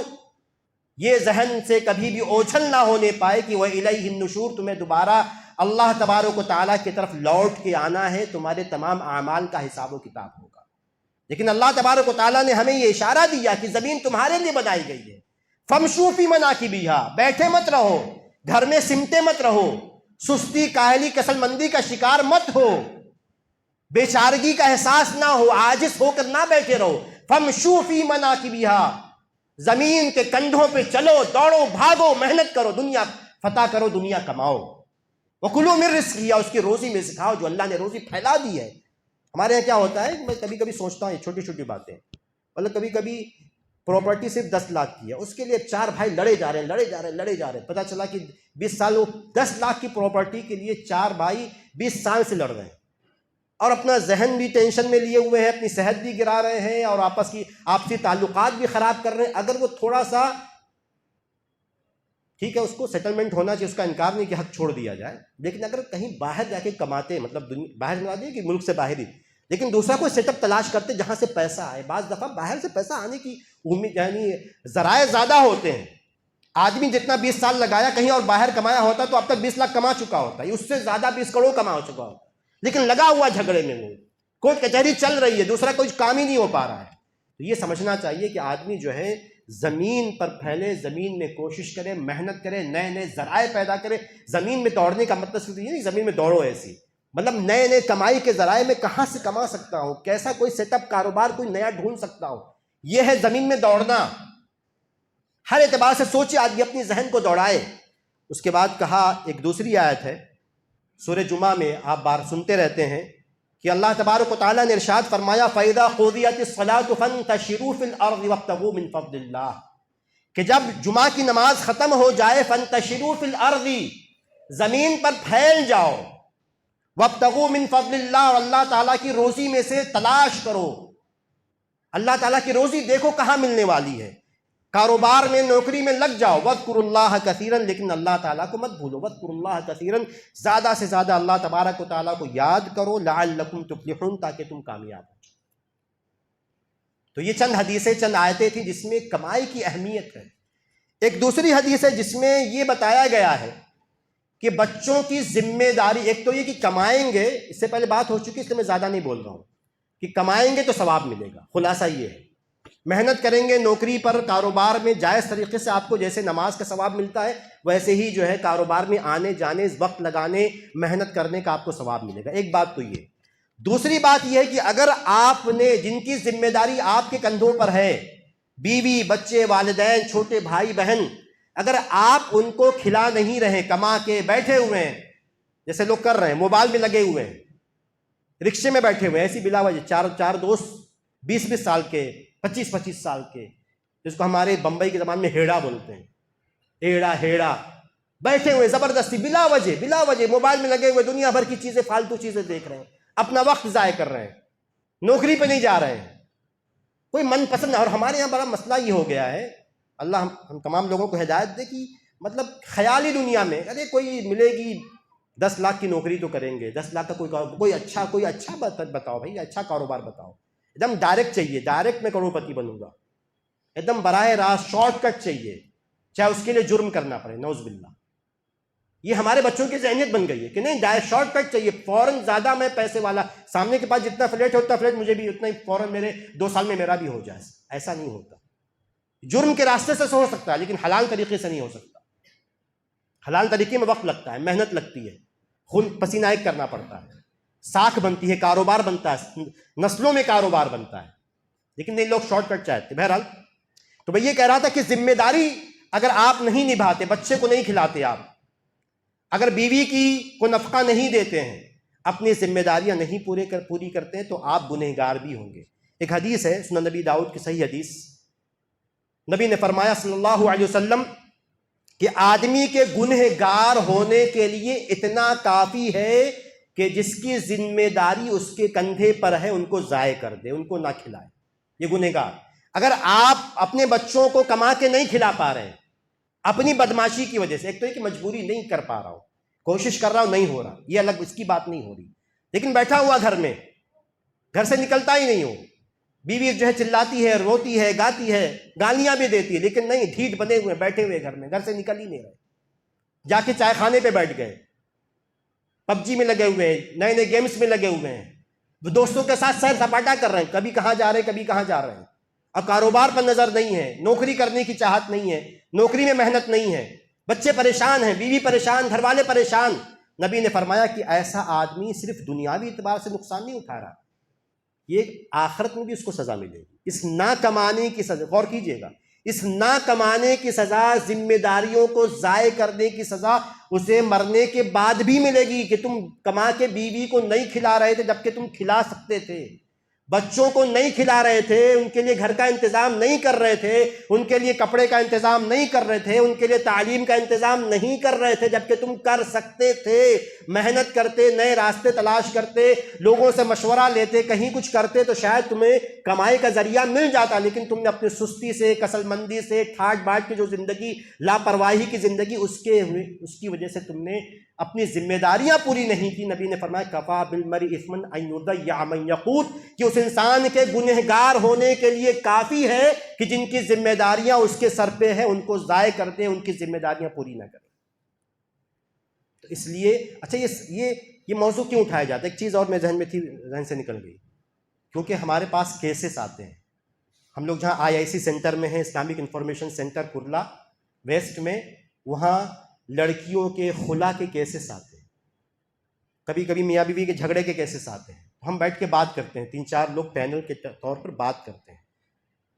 یہ ذہن سے کبھی بھی اوجھل نہ ہونے پائے کہ وَإِلَيْهِ النُّشُورُ، تمہیں دوبارہ اللہ تبارک و تعالیٰ کی طرف لوٹ کے آنا ہے، تمہارے تمام اعمال کا حساب و کتاب ہوگا۔ لیکن اللہ تبارک و تعالیٰ نے ہمیں یہ اشارہ دیا کہ زمین تمہارے لیے بنائی گئی ہے، فَامْشُوا فِي مَنَاكِبِهَا، بیٹھے مت رہو، گھر میں سمٹے مت رہو، سستی، کاہلی، کسل مندی کا شکار مت ہو، بیچارگی کا احساس نہ ہو، عاجز ہو کر نہ بیٹھے رہو۔ فَامْشُوا فِي مَنَاكِبِهَا، زمین کے کندھوں پہ چلو، دوڑو، بھاگو، محنت کرو، دنیا فتح کرو، دنیا کماؤ۔ وَكُلُوا مِن رِزْقِهِ، اور اس کی روزی میں سے کھاؤ جو اللہ نے روزی پھیلا دی ہے۔ ہمارے یہاں کیا ہوتا ہے، میں کبھی کبھی سوچتا ہوں، یہ چھوٹی چھوٹی باتیں، مطلب کبھی کبھی پراپرٹی صرف 10 لاکھ کی ہے، اس کے لیے 4 بھائی لڑے جا رہے ہیں، پتہ چلا کہ 20 سال وہ 10 لاکھ کی پراپرٹی کے لیے 4 بھائی 20 سال سے لڑ رہے ہیں، اور اپنا ذہن بھی ٹینشن میں لیے ہوئے ہیں، اپنی صحت بھی گرا رہے ہیں، اور آپسی تعلقات بھی خراب کر رہے ہیں۔ اگر وہ تھوڑا سا ٹھیک ہے، اس کو سیٹلمنٹ ہونا چاہیے، اس کا انکار نہیں کہ حق چھوڑ دیا جائے، لیکن اگر کہیں باہر جا کے کماتے، مطلب باہر نہ دیں کہ ملک سے باہر ہی، لیکن دوسرا کوئی سیٹ اپ تلاش کرتے جہاں سے پیسہ آئے۔ بعض دفعہ باہر سے پیسہ آنے کی امید، یعنی ذرائع زیادہ ہوتے ہیں، آدمی جتنا 20 سال لگایا کہیں اور باہر کمایا ہوتا تو اب تک 20 لاکھ کما چکا ہوتا ہے، اس سے زیادہ 20 کروڑ کما چکا ہوتا، لیکن لگا ہوا جھگڑے میں، وہ کوئی کچہری چل رہی ہے، دوسرا کوئی کام ہی نہیں ہو پا رہا ہے۔ تو یہ سمجھنا چاہیے کہ آدمی جو ہے زمین پر پھیلے، زمین میں کوشش کرے، محنت کرے، نئے نئے ذرائع پیدا کرے۔ زمین میں دوڑنے کا مطلب صرف یہ نہیں زمین میں دوڑو ایسی، مطلب نئے نئے کمائی کے ذرائع میں کہاں سے کما سکتا ہوں، کیسا کوئی سیٹ اپ کاروبار کوئی نیا ڈھونڈ سکتا ہوں، یہ ہے زمین میں دوڑنا۔ ہر اعتبار سے سوچے، آدمی اپنی ذہن کو دوڑائے۔ اس کے بعد کہا، ایک دوسری آیت ہے سورہ جمعہ میں، آپ بار سنتے رہتے ہیں کہ اللہ تبارک و تعالیٰ نے ارشاد فرمایا فَإِذَا قُضِيَتِ الصَّلَاةُ فَانتَشِرُوا فِي الْأَرْضِ وَابْتَغُوا مِن فَضْلِ اللَّهِ، کہ جب جمعہ کی نماز ختم ہو جائے فَانتَشِرُوا فِي الْأَرْضِ، زمین پر پھیل جاؤ، وَابْتَغُوا مِن فَضْلِ اللَّهِ، اور اللہ تعالیٰ کی روزی میں سے تلاش کرو۔ اللہ تعالیٰ کی روزی دیکھو کہاں ملنے والی ہے، کاروبار میں، نوکری میں لگ جاؤ۔ وَاذْكُرُوا اللَّهَ كَثِيرًا، لیکن اللہ تعالیٰ کو مت بھولو۔ وَاذْكُرُوا اللَّهَ كَثِيرًا، زیادہ سے زیادہ اللہ تبارک و تعالیٰ کو یاد کرو، لَعَلَّكُمْ تُفْلِحُونَ، تاکہ تم کامیاب ہو جاؤ۔ تو یہ چند حدیثیں، چند آیتیں تھیں جس میں کمائی کی اہمیت ہے۔ ایک دوسری حدیث ہے جس میں یہ بتایا گیا ہے کہ بچوں کی ذمہ داری، ایک تو یہ کہ کمائیں گے، اس سے پہلے بات ہو چکی، اس لیے میں زیادہ نہیں بول رہا ہوں، کہ کمائیں گے تو ثواب ملے گا۔ خلاصہ یہ ہے، محنت کریں گے نوکری پر، کاروبار میں، جائز طریقے سے آپ کو جیسے نماز کا ثواب ملتا ہے ویسے ہی جو ہے کاروبار میں آنے جانے، وقت لگانے، محنت کرنے کا آپ کو ثواب ملے گا۔ ایک بات تو یہ۔ دوسری بات یہ ہے کہ اگر آپ نے، جن کی ذمہ داری آپ کے کندھوں پر ہے، بیوی، بچے، والدین، چھوٹے بھائی بہن، اگر آپ ان کو کھلا نہیں رہے، کما کے بیٹھے ہوئے ہیں جیسے لوگ کر رہے ہیں، موبائل میں لگے ہوئے ہیں، رکشے میں بیٹھے ہوئے ہیں، ایسی بلا وجہ چار دوست 20 سال کے، 25 سال کے، جس کو ہمارے بمبئی کی زبان میں ہیڑا بولتے ہیں، ہیڑا بیٹھے ہوئے زبردستی بلا وجہ موبائل میں لگے ہوئے، دنیا بھر کی چیزیں، فالتو چیزیں دیکھ رہے ہیں، اپنا وقت ضائع کر رہے ہیں، نوکری پہ نہیں جا رہے ہیں، کوئی من پسند۔ اور ہمارے یہاں بڑا مسئلہ یہ ہو گیا ہے، اللہ ہم تمام لوگوں کو ہدایت دے، کہ مطلب خیالی دنیا میں، ارے کوئی ملے گی 10 لاکھ کی نوکری تو کریں گے، 10 لاکھ کا کوئی اچھا بتاؤ بھائی، اچھا کاروبار بتاؤ، ایک دم ڈائریکٹ چاہیے، ڈائریکٹ میں کروڑپتی بنوں گا، ایک دم براہ راست شارٹ کٹ چاہیے، چاہے اس کے لیے جرم کرنا پڑے، نعوذ باللہ۔ یہ ہمارے بچوں کی ذہنیت بن گئی ہے کہ نہیں، ڈائریکٹ شارٹ کٹ چاہیے، فوراً، زیادہ میں پیسے والا، سامنے کے پاس جتنا فلیٹ ہے اتنا فلیٹ مجھے بھی اتنا ہی، فوراً میرے 2 سال میں میرا بھی ہو جائے۔ ایسا نہیں ہوتا، جرم کے راستے سے ہو سکتا ہے لیکن حلال طریقے سے نہیں ہو سکتا۔ حلال طریقے میں وقت لگتا ہے، محنت لگتی ہے، خون پسینہ ایک کرنا پڑتا ہے، ساکھ بنتی ہے، کاروبار بنتا ہے، نسلوں میں کاروبار بنتا ہے، لیکن نہیں، لوگ شارٹ کٹ چاہتے۔ بہرحال تو میں یہ کہہ رہا تھا کہ ذمہ داری اگر آپ نہیں نبھاتے، بچے کو نہیں کھلاتے آپ، اگر بیوی کی کو نفقہ نہیں دیتے ہیں، اپنی ذمہ داریاں نہیں پوری کرتے ہیں، تو آپ گنہگار بھی ہوں گے۔ ایک حدیث ہے سنن نبی داؤد کی صحیح حدیث، نبی نے فرمایا صلی اللہ علیہ وسلم کہ آدمی کے گنہگار ہونے کے لیے اتنا کافی ہے کہ جس کی ذمہ داری اس کے کندھے پر ہے ان کو ضائع کر دے، ان کو نہ کھلائے، یہ گنہگار۔ اگر آپ اپنے بچوں کو کما کے نہیں کھلا پا رہے ہیں اپنی بدماشی کی وجہ سے، ایک تو یہ کہ مجبوری، نہیں کر پا رہا ہوں، کوشش کر رہا ہوں، نہیں ہو رہا، یہ الگ، اس کی بات نہیں ہو رہی، لیکن بیٹھا ہوا گھر میں، گھر سے نکلتا ہی نہیں ہو، بیوی جو ہے چلاتی ہے، روتی ہے، گاتی ہے، گالیاں بھی دیتی ہے، لیکن نہیں، ڈھیٹ بنے ہوئے بیٹھے ہوئے گھر میں، گھر سے نکل ہی نہیں رہے، جا کے چائے خانے پہ بیٹھ گئے، پب جی میں لگے ہوئے ہیں، نئے نئے گیمز میں لگے ہوئے ہیں، وہ دوستوں کے ساتھ سیر سپاٹا کر رہے ہیں، کبھی کہاں جا رہے ہیں، کبھی کہاں جا رہے ہیں، اب کاروبار پر نظر نہیں ہے، نوکری کرنے کی چاہت نہیں ہے، نوکری میں محنت نہیں ہے، بچے پریشان ہیں، بیوی پریشان، گھر والے پریشان۔ نبی نے فرمایا کہ ایسا آدمی صرف دنیاوی اعتبار سے نقصان نہیں اٹھا رہا، یہ آخرت میں بھی اس کو سزا ملے گی۔ اس نہ کمانے کی سزا، غور کیجئے گا، اس نہ کمانے کی سزا، ذمہ داریوں کو ضائع کرنے کی سزا اسے مرنے کے بعد بھی ملے گی، کہ تم کما کے بیوی کو نہیں کھلا رہے تھے جبکہ تم کھلا سکتے تھے، بچوں کو نہیں کھلا رہے تھے، ان کے لیے گھر کا انتظام نہیں کر رہے تھے، ان کے لیے کپڑے کا انتظام نہیں کر رہے تھے، ان کے لیے تعلیم کا انتظام نہیں کر رہے تھے، جبکہ تم کر سکتے تھے، محنت کرتے، نئے راستے تلاش کرتے، لوگوں سے مشورہ لیتے، کہیں کچھ کرتے تو شاید تمہیں کمائی کا ذریعہ مل جاتا، لیکن تم نے اپنی سستی سے، کسل مندی سے، ٹھاٹ باٹ کی جو زندگی، لاپرواہی کی زندگی، اس کی وجہ سے تم نے اپنی ذمہ داریاں پوری نہیں کی۔ نبی نے فرمایا کفا بالمرء اثما ان یضیع من یقوت، کہ اس انسان کے گنہگار ہونے کے لیے کافی ہے کہ جن کی ذمہ داریاں اس کے سر پہ ہیں ان کو ضائع کر دیں، ان کی ذمہ داریاں پوری نہ کریں۔ تو اس لیے اچھا یہ موضوع کیوں اٹھایا جاتا ہے؟ ایک چیز اور میرے ذہن میں تھی، ذہن سے نکل گئی، کیونکہ ہمارے پاس کیسز آتے ہیں، ہم لوگ جہاں IIC سینٹر میں ہیں، اسلامک انفارمیشن سینٹر کرلا ویسٹ میں، وہاں لڑکیوں کے خلا کے کیسز آتے ہیں، کبھی کبھی میاں بیوی کے جھگڑے کے کیسز آتے ہیں، ہم بیٹھ کے بات کرتے ہیں، 3-4 لوگ پینل کے طور پر بات کرتے ہیں،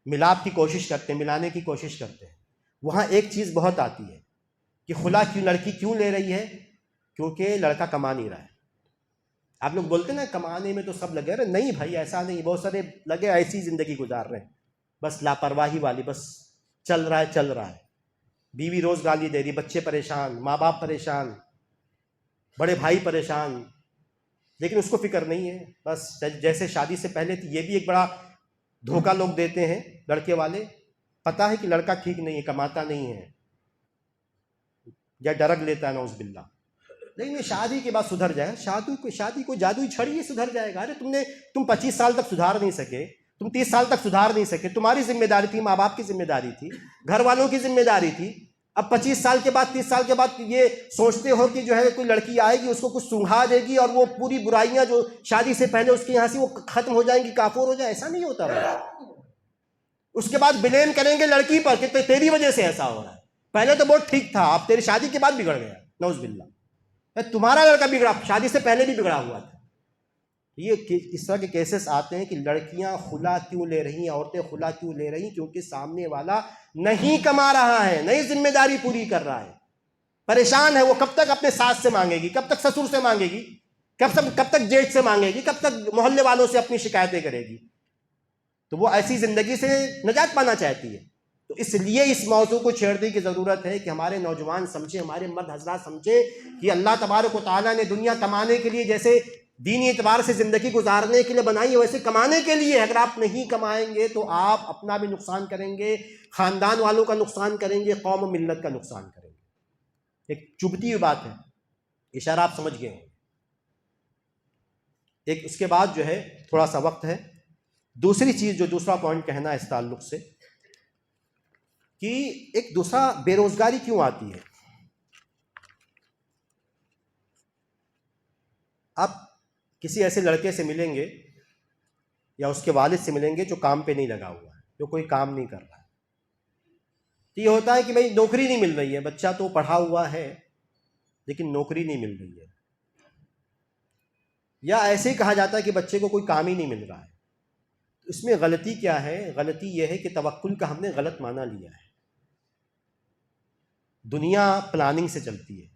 ملاپ کی کوشش کرتے ہیں، ملانے کی کوشش کرتے ہیں، وہاں ایک چیز بہت آتی ہے کہ خلا کیوں لڑکی کیوں لے رہی ہے؟ کیونکہ لڑکا کما نہیں رہا ہے۔ آپ لوگ بولتے نا کمانے میں تو سب لگے رہے، نہیں بھائی ایسا نہیں، بہت سارے لگے ایسی زندگی گزار رہے ہیں، بس لاپرواہی والی، بس چل رہا ہے، بیوی روز گالی دے رہی، بچے پریشان، ماں باپ پریشان، بڑے بھائی پریشان، لیکن اس کو فکر نہیں ہے۔ بس جیسے شادی سے پہلے تھی، یہ بھی ایک بڑا دھوکہ لوگ دیتے ہیں لڑکے والے، پتہ ہے کہ لڑکا ٹھیک نہیں ہے، کماتا نہیں ہے یا ڈرگ لیتا ہے نعوذ باللہ، لیکن یہ شادی کے بعد سدھر جائے، شادی کو جادوئی چھڑی سدھر جائے گا۔ ارے تم 25 سال تک سدھار نہیں سکے، تم 30 سال تک سدھار نہیں سکے، تمہاری ذمہ داری تھی، ماں باپ کی ذمہ داری تھی، گھر والوں کی ذمہ داری تھی۔ اب 25 سال کے بعد 30 سال کے بعد یہ سوچتے ہو کہ جو ہے کوئی لڑکی آئے گی، اس کو کچھ سنگھا دے گی اور وہ پوری برائیاں جو شادی سے پہلے اس کے یہاں سے وہ ختم ہو جائیں گی، کافور ہو جائے، ایسا نہیں ہوتا بھائی۔ اس کے بعد بلیم کریں گے لڑکی پر کہ تیری وجہ سے ایسا ہو رہا ہے، پہلے تو بہت ٹھیک تھا، اب تیری شادی کے بعد بگڑ گیا، نعوذ باللہ، تمہارا لڑکا بگڑا، شادی سے پہلے بھی بگڑا ہوا تھا۔ یہ اس طرح کے کیسز آتے ہیں کہ لڑکیاں خلا کیوں لے رہی ہیں، عورتیں خلا کیوں لے رہی ہیں؟ کیونکہ سامنے والا نہیں کما رہا ہے، نہیں ذمہ داری پوری کر رہا ہے، پریشان ہے۔ وہ کب تک اپنے ساس سے مانگے گی، کب تک سسر سے مانگے گی، کب تک جیٹھ سے مانگے گی، کب تک محلے والوں سے اپنی شکایتیں کرے گی؟ تو وہ ایسی زندگی سے نجات پانا چاہتی ہے۔ تو اس لیے اس موضوع کو چھیڑنے کی ضرورت ہے کہ ہمارے نوجوان سمجھیں، ہمارے مرد حضرات سمجھیں کہ اللہ تبارک و تعالیٰ نے دنیا کمانے کے لیے، جیسے دینی اعتبار سے زندگی گزارنے کے لیے بنائی ہے، ویسے کمانے کے لیے۔ اگر آپ نہیں کمائیں گے تو آپ اپنا بھی نقصان کریں گے، خاندان والوں کا نقصان کریں گے، قوم و ملت کا نقصان کریں گے۔ ایک چبھتی ہوئی بات ہے، اشارہ آپ سمجھ گئے ہیں۔ ایک اس کے بعد جو ہے تھوڑا سا وقت ہے، دوسری چیز جو دوسرا پوائنٹ کہنا ہے اس تعلق سے، کہ ایک دوسرا بے روزگاری کیوں آتی ہے۔ آپ کسی ایسے لڑکے سے ملیں گے یا اس کے والد سے ملیں گے جو کام پہ نہیں لگا ہوا ہے، جو کوئی کام نہیں کر رہا ہے، تو یہ ہوتا ہے کہ بھائی نوکری نہیں مل رہی ہے، بچہ تو پڑھا ہوا ہے لیکن نوکری نہیں مل رہی ہے، یا ایسے ہی کہا جاتا ہے کہ بچے کو کوئی کام ہی نہیں مل رہا ہے۔ اس میں غلطی کیا ہے؟ غلطی یہ ہے کہ توکل کا ہم نے غلط معنی لیا ہے۔ دنیا پلاننگ سے چلتی ہے۔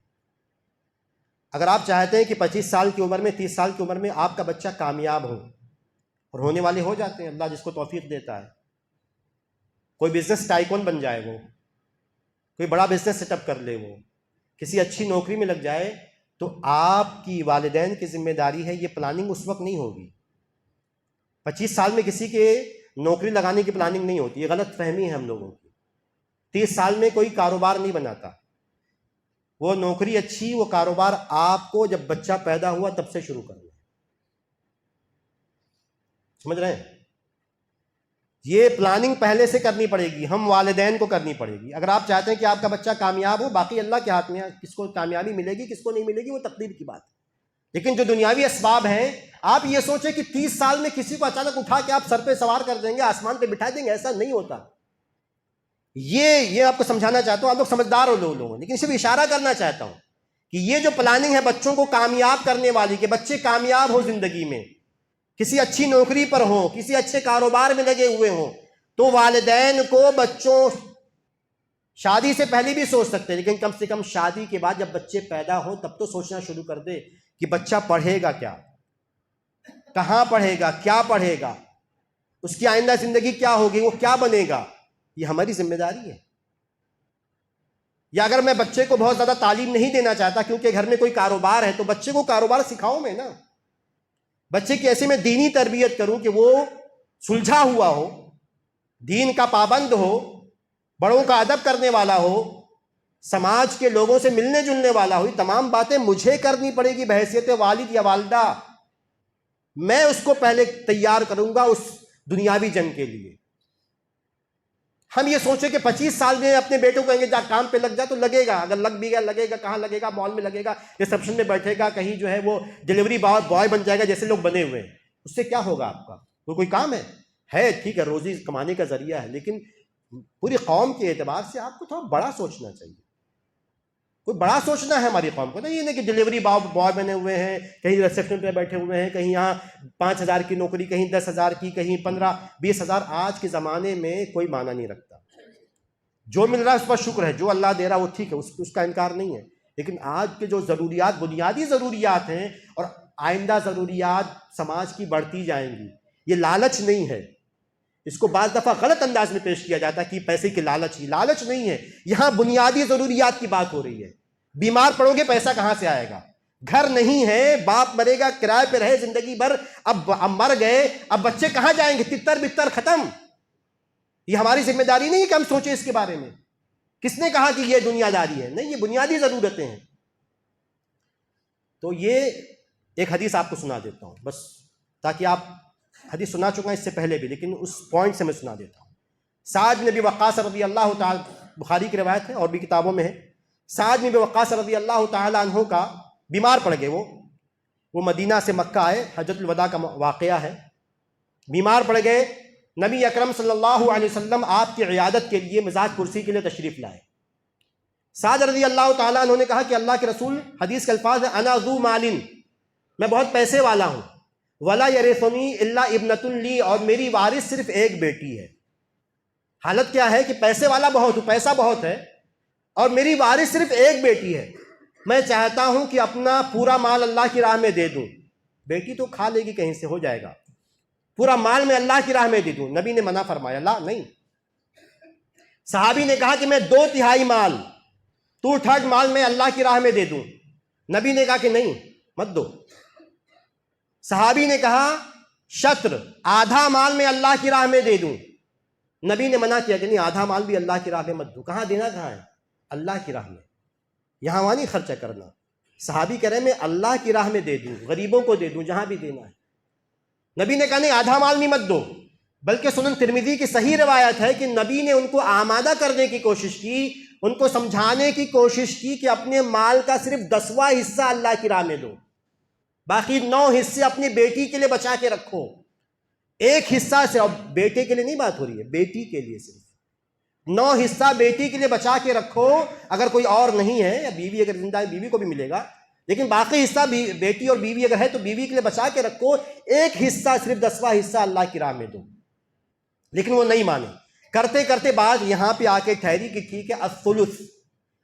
اگر آپ چاہتے ہیں کہ 25 سال کی عمر میں، 30 سال کی عمر میں آپ کا بچہ کامیاب ہو، اور ہونے والے ہو جاتے ہیں، اللہ جس کو توفیق دیتا ہے، کوئی بزنس ٹائکون بن جائے، وہ کوئی بڑا بزنس سیٹ اپ کر لے، وہ کسی اچھی نوکری میں لگ جائے، تو آپ کی والدین کی ذمہ داری ہے، یہ پلاننگ اس وقت نہیں ہوگی۔ 25 سال میں کسی کے نوکری لگانے کی پلاننگ نہیں ہوتی، یہ غلط فہمی ہے ہم لوگوں کی۔ 30 سال میں کوئی کاروبار نہیں بناتا، وہ نوکری اچھی، وہ کاروبار آپ کو جب بچہ پیدا ہوا تب سے شروع کرنا ہے۔ سمجھ رہے ہیں؟ یہ پلاننگ پہلے سے کرنی پڑے گی، ہم والدین کو کرنی پڑے گی۔ اگر آپ چاہتے ہیں کہ آپ کا بچہ کامیاب ہو، باقی اللہ کے ہاتھ میں ہے، کس کو کامیابی ملے گی کس کو نہیں ملے گی وہ تقدیر کی بات ہے، لیکن جو دنیاوی اسباب ہیں، آپ یہ سوچیں کہ 30 سال میں کسی کو اچانک اٹھا کے آپ سر پہ سوار کر دیں گے، آسمان پہ بٹھا دیں گے، ایسا نہیں ہوتا۔ یہ آپ کو سمجھانا چاہتا ہوں، آپ لوگ سمجھدار ہو لوگ، لیکن صرف اشارہ کرنا چاہتا ہوں کہ یہ جو پلاننگ ہے بچوں کو کامیاب کرنے والی، کہ بچے کامیاب ہو زندگی میں، کسی اچھی نوکری پر ہوں، کسی اچھے کاروبار میں لگے ہوئے ہوں، تو والدین کو بچوں، شادی سے پہلے بھی سوچ سکتے ہیں، لیکن کم سے کم شادی کے بعد جب بچے پیدا ہوں تب تو سوچنا شروع کر دے کہ بچہ پڑھے گا کیا، کہاں پڑھے گا، کیا پڑھے گا، اس کی آئندہ زندگی کیا ہوگی، وہ کیا بنے گا۔ یہ ہماری ذمہ داری ہے۔ یا اگر میں بچے کو بہت زیادہ تعلیم نہیں دینا چاہتا کیونکہ گھر میں کوئی کاروبار ہے، تو بچے کو کاروبار سکھاؤں میں نا، بچے کی ایسے میں دینی تربیت کروں کہ وہ سلجھا ہوا ہو، دین کا پابند ہو، بڑوں کا ادب کرنے والا ہو، سماج کے لوگوں سے ملنے جلنے والا ہو۔ یہ تمام باتیں مجھے کرنی پڑے گی بحیثیت والد یا والدہ۔ میں اس کو پہلے تیار کروں گا اس دنیاوی جنگ کے لیے۔ ہم یہ سوچیں کہ 25 سال میں اپنے بیٹوں کو کہیں گے جا کام پہ لگ جا، تو لگے گا، اگر لگ بھی گیا لگے گا، کہاں لگے گا؟ مال میں لگے گا، ریسپشن میں بیٹھے گا، کہیں جو ہے وہ ڈیلیوری بوائے بن جائے گا، جیسے لوگ بنے ہوئے ہیں۔ اس سے کیا ہوگا آپ کا؟ کوئی کام ہے ٹھیک ہے، روزی کمانے کا ذریعہ ہے، لیکن پوری قوم کے اعتبار سے آپ کو تھوڑا بڑا سوچنا چاہیے۔ کوئی بڑا سوچنا ہے ہماری قوم کو، نہیں کہ ڈیلیوری بوائے بنے ہوئے ہیں، کہیں ریسپشن پہ بیٹھے ہوئے ہیں، کہیں یہاں 5,000 کی نوکری، کہیں 10,000 کی، کہیں 15-20,000۔ آج کے زمانے میں کوئی معنی نہیں رکھتا۔ جو مل رہا ہے اس پر شکر ہے، جو اللہ دے رہا وہ ٹھیک ہے، اس کا انکار نہیں ہے، لیکن آج کے جو ضروریات، بنیادی ضروریات ہیں اور آئندہ ضروریات سماج کی بڑھتی جائیں گی، یہ لالچ نہیں ہے، اس کو بعض دفعہ غلط انداز میں پیش کیا جاتا ہے کہ پیسے کی لالچ ہی، لالچ نہیں ہے، یہاں بنیادی ضروریات کی بات ہو رہی ہے۔ بیمار پڑو گے پیسہ کہاں سے آئے گا؟ گھر نہیں ہے، باپ مرے گا، کرائے پہ رہے زندگی بھر، اب مر گئے، اب بچے کہاں جائیں گے؟ تتر بتر ختم۔ یہ ہماری ذمہ داری نہیں ہے کہ ہم سوچیں اس کے بارے میں۔ کس نے کہا کہ یہ دنیا داری ہے؟ نہیں، یہ بنیادی ضرورتیں ہیں۔ تو یہ ایک حدیث آپ کو سنا دیتا ہوں، بس تاکہ آپ حدیث سنا چکا اس سے پہلے بھی، لیکن اس پوائنٹ سے میں سنا دیتا ہوں۔ سعد بن ابی وقاص رضی اللہ تعالی، بخاری کی روایت ہے اور بھی کتابوں میں ہے، سعد بن ابی وقاص رضی اللہ تعالی عنہ کا بیمار پڑ گئے، وہ مدینہ سے مکہ آئے، حجۃ الوداع کا واقعہ ہے، بیمار پڑ گئے، نبی اکرم صلی اللہ علیہ وسلم آپ کی عیادت کے لیے مزاج کرسی کے لیے تشریف لائے۔ سعد رضی اللہ تعالیٰ عنہ نے کہا کہ اللہ کے رسول، حدیث کے الفاظ ہیں، انا ذو مال، میں بہت پیسے والا ہوں، ولا یرثنی الا ابنۃ لی، اور میری وارث صرف ایک بیٹی ہے۔ حالت کیا ہے کہ پیسے والا بہت ہوں، پیسہ بہت ہے، اور میری وارث صرف ایک بیٹی ہے، میں چاہتا ہوں کہ اپنا پورا مال اللہ کی راہ میں دے دوں۔ بیٹی تو کھا لے گی، کہیں سے ہو جائے گا، پورا مال میں اللہ کی راہ میں دے دوں۔ نبی نے منع فرمایا، لا، نہیں۔ صحابی نے کہا کہ میں 2/3 مال، 2/3 مال میں اللہ کی راہ میں دے دوں۔ نبی نے کہا کہ نہیں، مت دو۔ صحابی نے کہا شطر، آدھا مال میں اللہ کی راہ میں دے دوں۔ نبی نے منع کیا کہ نہیں، آدھا مال بھی اللہ کی راہ میں مت دو۔ کہاں دینا؟ کہاں ہے؟ اللہ کی راہ میں، یہاں وہاں نہیں خرچہ کرنا۔ صحابی کہہ رہے ہیں میں اللہ کی راہ میں دے دوں، غریبوں کو دے دوں، جہاں بھی دینا ہے۔ نبی نے کہا نہیں، آدھا مال نہیں مت دو، بلکہ سنن ترمذی کی صحیح روایت ہے کہ نبی نے ان کو آمادہ کرنے کی کوشش کی، ان کو سمجھانے کی کوشش کی کہ اپنے مال کا صرف 10واں حصہ اللہ کی راہ میں دو، باقی 9 حصے اپنی بیٹی کے لیے بچا کے رکھو۔ ایک حصہ سے، اب بیٹے کے لیے نہیں بات ہو رہی ہے، بیٹی کے لیے صرف 9 حصہ بیٹی کے لیے بچا کے رکھو، اگر کوئی اور نہیں ہے یا بیوی اگر زندہ ہے بیوی کو بھی ملے گا، لیکن باقی حصہ بیٹی اور بیوی اگر ہے تو بیوی کے لیے بچا کے رکھو، ایک حصہ صرف 10واں حصہ اللہ کی راہ میں دو۔ لیکن وہ نہیں مانے، کرتے کرتے بعد یہاں پہ آ کے ٹھہری کہ ٹھیک ہے، الثلث،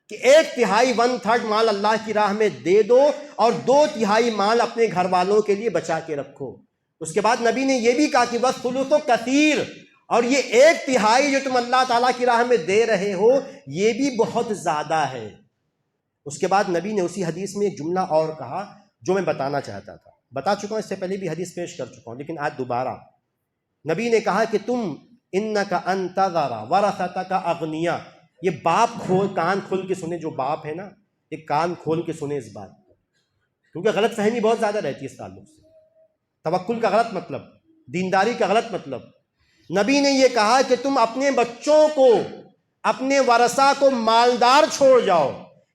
کہ 1/3 1/3 مال اللہ کی راہ میں دے دو اور 2/3 مال اپنے گھر والوں کے لیے بچا کے رکھو۔ اس کے بعد نبی نے یہ بھی کہا کہ وَالثُّلُثُ كَثِيرٌ، اور یہ 1/3 جو تم اللہ تعالیٰ کی راہ میں دے رہے ہو یہ بھی بہت زیادہ ہے۔ اس کے بعد نبی نے اسی حدیث میں ایک جملہ اور کہا جو میں بتانا چاہتا تھا، بتا چکا ہوں، اس سے پہلے بھی حدیث پیش کر چکا ہوں، لیکن آج دوبارہ۔ نبی نے کہا کہ تم اِنَّكَ أَن تَذَرَ وَرَثَتَكَ أَغْنِيَاءَ، یہ باپ کان کھول کے سنیں، جو باپ ہے نا، ایک کان کھول کے سنیں اس بات کو، کیونکہ غلط فہمی بہت زیادہ رہتی ہے اس تعلق سے۔ توکل کا غلط مطلب، دینداری کا غلط مطلب۔ نبی نے یہ کہا کہ تم اپنے بچوں کو، اپنے ورثہ کو مالدار چھوڑ جاؤ،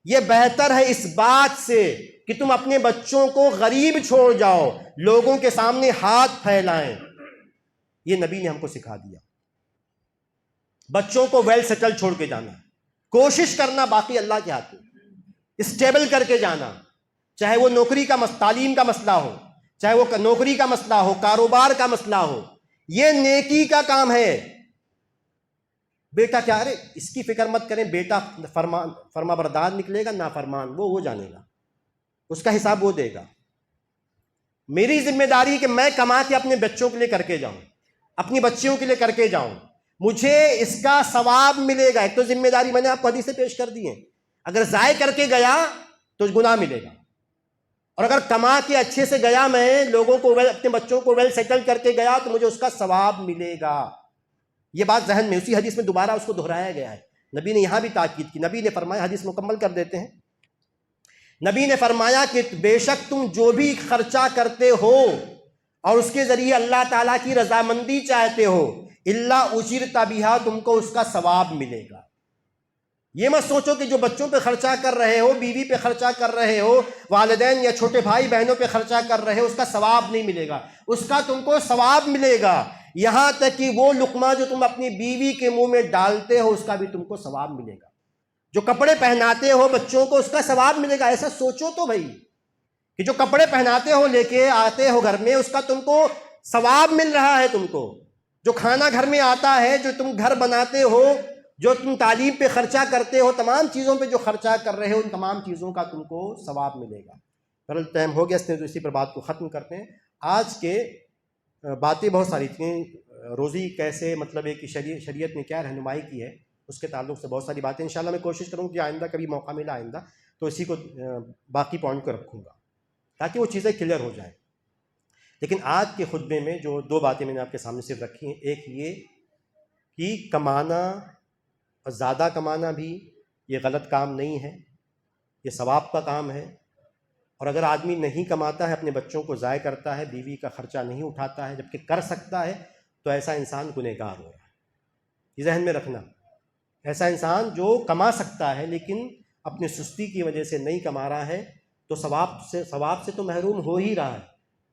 یہ بہتر ہے اس بات سے کہ تم اپنے بچوں کو غریب چھوڑ جاؤ، لوگوں کے سامنے ہاتھ پھیلائیں۔ یہ نبی نے ہم کو سکھا دیا۔ بچوں کو ویل سیٹل چھوڑ کے جانا، کوشش کرنا، باقی اللہ کے ہاتھ میں، اسٹیبل کر کے جانا، چاہے وہ نوکری کا تعلیم کا مسئلہ ہو، چاہے وہ نوکری کا مسئلہ ہو، کاروبار کا مسئلہ ہو، یہ نیکی کا کام ہے۔ بیٹا کیا، ارے اس کی فکر مت کریں، بیٹا فرما بردار نکلے گا، نافرمان وہ جانے گا، اس کا حساب وہ دے گا۔ میری ذمہ داری کہ میں کما کے اپنے بچوں کے لیے کر کے جاؤں، اپنی بچیوں کے لیے کر کے جاؤں، مجھے اس کا ثواب ملے گا۔ ایک تو ذمہ داری میں نے آپ کو حدیث سے پیش کر دی ہے، اگر ضائع کر کے گیا تو گناہ ملے گا، اور اگر کما کے اچھے سے گیا، میں لوگوں کو اپنے بچوں کو ویل سیٹل کر کے گیا تو مجھے اس کا ثواب ملے گا۔ یہ بات ذہن میں، اسی حدیث میں دوبارہ اس کو دہرایا گیا ہے۔ نبی نے یہاں بھی تاکید کی، نبی نے فرمایا، حدیث مکمل کر دیتے ہیں، نبی نے فرمایا کہ بے شک تم جو بھی خرچہ کرتے ہو اور اس کے ذریعے اللہ تعالیٰ کی رضامندی چاہتے ہو، اللہ اجرت بہا، تم کو اس کا ثواب ملے گا۔ یہ مت سوچو کہ جو بچوں پہ خرچہ کر رہے ہو، بیوی پہ خرچہ کر رہے ہو، والدین یا چھوٹے بھائی بہنوں پہ خرچہ کر رہے ہو، اس کا ثواب نہیں ملے گا، اس کا تم کو ثواب ملے گا۔ یہاں تک کہ وہ لقمہ جو تم اپنی بیوی کے منہ میں ڈالتے ہو اس کا بھی تم کو ثواب ملے گا، جو کپڑے پہناتے ہو بچوں کو اس کا ثواب ملے گا۔ ایسا سوچو تو بھائی کہ جو کپڑے پہناتے ہو، لے کے آتے ہو گھر میں، اس کا تم کو ثواب مل رہا ہے۔ تم کو جو کھانا گھر میں آتا ہے، جو تم گھر بناتے ہو، جو تم تعلیم پہ خرچہ کرتے ہو، تمام چیزوں پہ جو خرچہ کر رہے ہو، ان تمام چیزوں کا تم کو ثواب ملے گا۔ بہرحال ٹائم ہو گیا، اس نے تو اسی پر بات کو ختم کرتے ہیں۔ آج کے باتیں بہت ساری تھیں، روزی کیسے مطلب ہے کہ شریعت نے کیا رہنمائی کی ہے، اس کے تعلق سے بہت ساری باتیں انشاءاللہ میں کوشش کروں کہ آئندہ کبھی موقع ملا آئندہ تو اسی کو باقی پوائنٹ کو رکھوں گا تاکہ وہ چیزیں کلیئر ہو جائیں۔ لیکن آج کے خطبے میں جو دو باتیں میں نے آپ کے سامنے صرف رکھی ہیں، ایک یہ کہ کمانا اور زیادہ کمانا بھی یہ غلط کام نہیں ہے، یہ ثواب کا کام ہے، اور اگر آدمی نہیں کماتا ہے، اپنے بچوں کو ضائع کرتا ہے، بیوی کا خرچہ نہیں اٹھاتا ہے جبکہ کر سکتا ہے، تو ایسا انسان گنہگار ہو رہا ہے۔ یہ ذہن میں رکھنا، ایسا انسان جو کما سکتا ہے لیکن اپنی سستی کی وجہ سے نہیں کما رہا ہے تو ثواب سے تو محروم ہو ہی رہا ہے،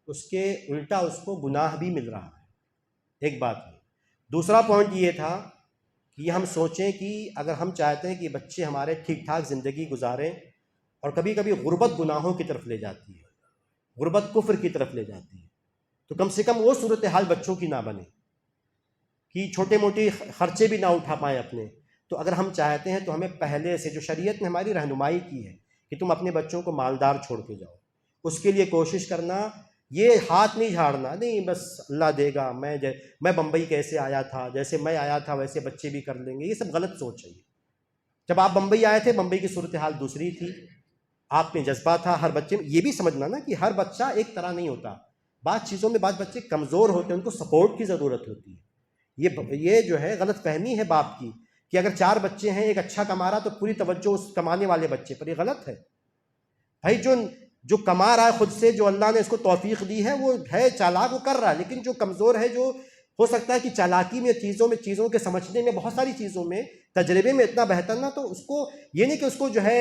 اس کے الٹا اس کو گناہ بھی مل رہا ہے۔ ایک بات ہے۔ دوسرا پوائنٹ یہ تھا کہ ہم سوچیں کہ اگر ہم چاہتے ہیں کہ بچے ہمارے ٹھیک ٹھاک زندگی گزاریں، اور کبھی کبھی غربت گناہوں کی طرف لے جاتی ہے، غربت کفر کی طرف لے جاتی ہے، تو کم سے کم وہ صورتحال بچوں کی نہ بنے کہ چھوٹے موٹے خرچے بھی نہ اٹھا پائیں اپنے۔ تو اگر ہم چاہتے ہیں تو ہمیں پہلے سے جو شریعت نے ہماری رہنمائی کی ہے کہ تم اپنے بچوں کو مالدار چھوڑ کے جاؤ، اس کے لیے کوشش کرنا، یہ ہاتھ نہیں جھاڑنا، نہیں بس اللہ دے گا، میں بمبئی کیسے آیا تھا، جیسے میں آیا تھا ویسے بچے بھی کر لیں گے، یہ سب غلط سوچ ہے۔ جب آپ بمبئی آئے تھے، بمبئی کی صورتحال دوسری تھی، آپ میں جذبہ تھا، ہر بچے میں یہ بھی سمجھنا نا کہ ہر بچہ ایک طرح نہیں ہوتا، بعض چیزوں میں بعض بچے کمزور ہوتے ہیں، ان کو سپورٹ کی ضرورت ہوتی ہے۔ یہ جو ہے غلط فہمی ہے باپ کی کہ اگر 4 بچے ہیں، ایک اچھا کما رہا تو پوری توجہ اس کمانے والے بچے پر، یہ غلط ہے۔ بھائی جو کما رہا ہے خود سے، جو اللہ نے اس کو توفیق دی ہے، وہ ہے چالاک، وہ کر رہا ہے، لیکن جو کمزور ہے، جو ہو سکتا ہے کہ چالاکی میں چیزوں کے سمجھنے میں، بہت ساری چیزوں میں، تجربے میں اتنا بہتر نہ، تو اس کو یہ نہیں کہ اس کو جو ہے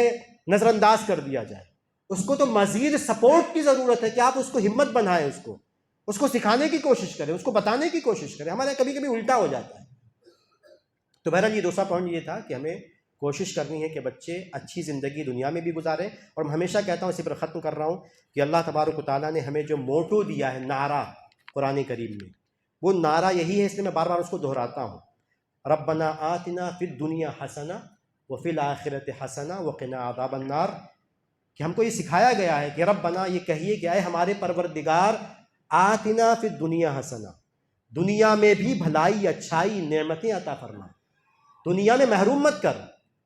نظر انداز کر دیا جائے، اس کو تو مزید سپورٹ کی ضرورت ہے کہ آپ اس کو ہمت بنائیں، اس کو سکھانے کی کوشش کریں، اس کو بتانے کی کوشش کریں۔ ہمارے کبھی کبھی الٹا ہو جاتا ہے۔ تو بہرحال یہ دوسرا پوائنٹ یہ تھا کہ ہمیں کوشش کرنی ہے کہ بچے اچھی زندگی دنیا میں بھی گزاریں، اور میں ہمیشہ کہتا ہوں، اسی پر ختم کر رہا ہوں، کہ اللہ تبارک و تعالیٰ نے ہمیں جو موٹو دیا ہے، نعرہ قرآن کریم میں، وہ نعرہ یہی ہے، اس لیے میں بار بار اس کو دہراتا ہوں، ربنا آتنا فی الدنیا حسنہ وفی الآخرۃ حسنہ وقنا عذاب النار، کہ ہم کو یہ سکھایا گیا ہے کہ ربنا، یہ کہیے کہ اے ہمارے پروردگار، آتنا فی الدنیا حسنہ، دنیا میں بھی بھلائی، اچھائی، نعمتیں عطا فرما، دنیا میں محروم مت کر۔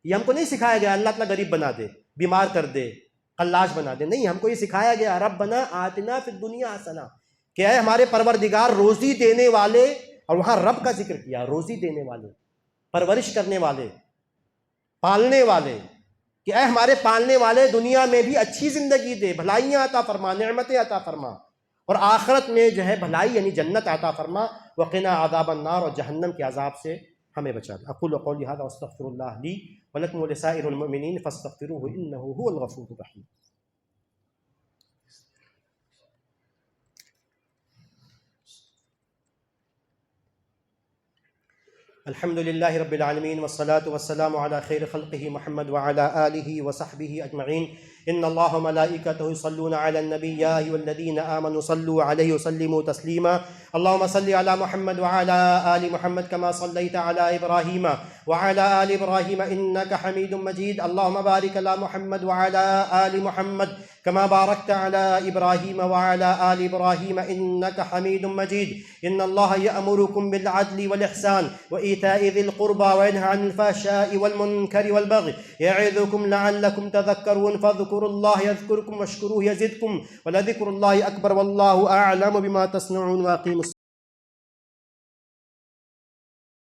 یہ ہم کو نہیں سکھایا گیا اللہ تعالیٰ غریب بنا دے، بیمار کر دے، قلاش بنا دے، نہیں، ہم کو یہ سکھایا گیا ربنا آتنا فی الدنیا حسنہ، کہ اے ہمارے پروردگار روزی دینے والے، اور وہاں رب کا ذکر کیا، روزی دینے والے، پرورش کرنے والے، پالنے والے، کہ اے ہمارے پالنے والے، دنیا میں بھی اچھی زندگی دے، بھلائیاں عطا فرما، نعمتیں عطا فرما، اور آخرت میں جو ہے بھلائی یعنی جنت عطا فرما، وقنا عذاب النار، اور جہنم کے عذاب سے ہمیں بچا دے۔ اقول قولی ھذا واستغفر اللہ لی ولکم ولسائر المؤمنین فاستغفروہ انہ ھو الغفور الرحیم۔ الحمد للہ رب العالمین والصلاة والسلام علی خیر خلقہ محمد وعلی آلہ وصحبہ اجمعین۔ ان اللہ وملائکتہ یصلون علی النبی یا ایھا الذین آمنوا صلوا علیہ وسلموا تسلیما۔ اللہم صل علی محمد وعلی آل محمد کما صلیت علی ابراہیم وعلی آل ابراہیم انک حمید مجید۔ اللہم بارک علی محمد وعلی آل محمد كما باركت على إبراهيم وعلى آل إبراهيم إنك حميد مجيد۔ إن الله يأمركم بالعدل والإحسان وإيتاء ذي القربى وينهى عن الفحشاء والمنكر والبغي يعظكم لعلكم تذكرون، فاذكروا الله يذكركم واشكروه يزدكم ولذكر الله أكبر والله أعلم بما تصنعون، وأقيموا الصلاة۔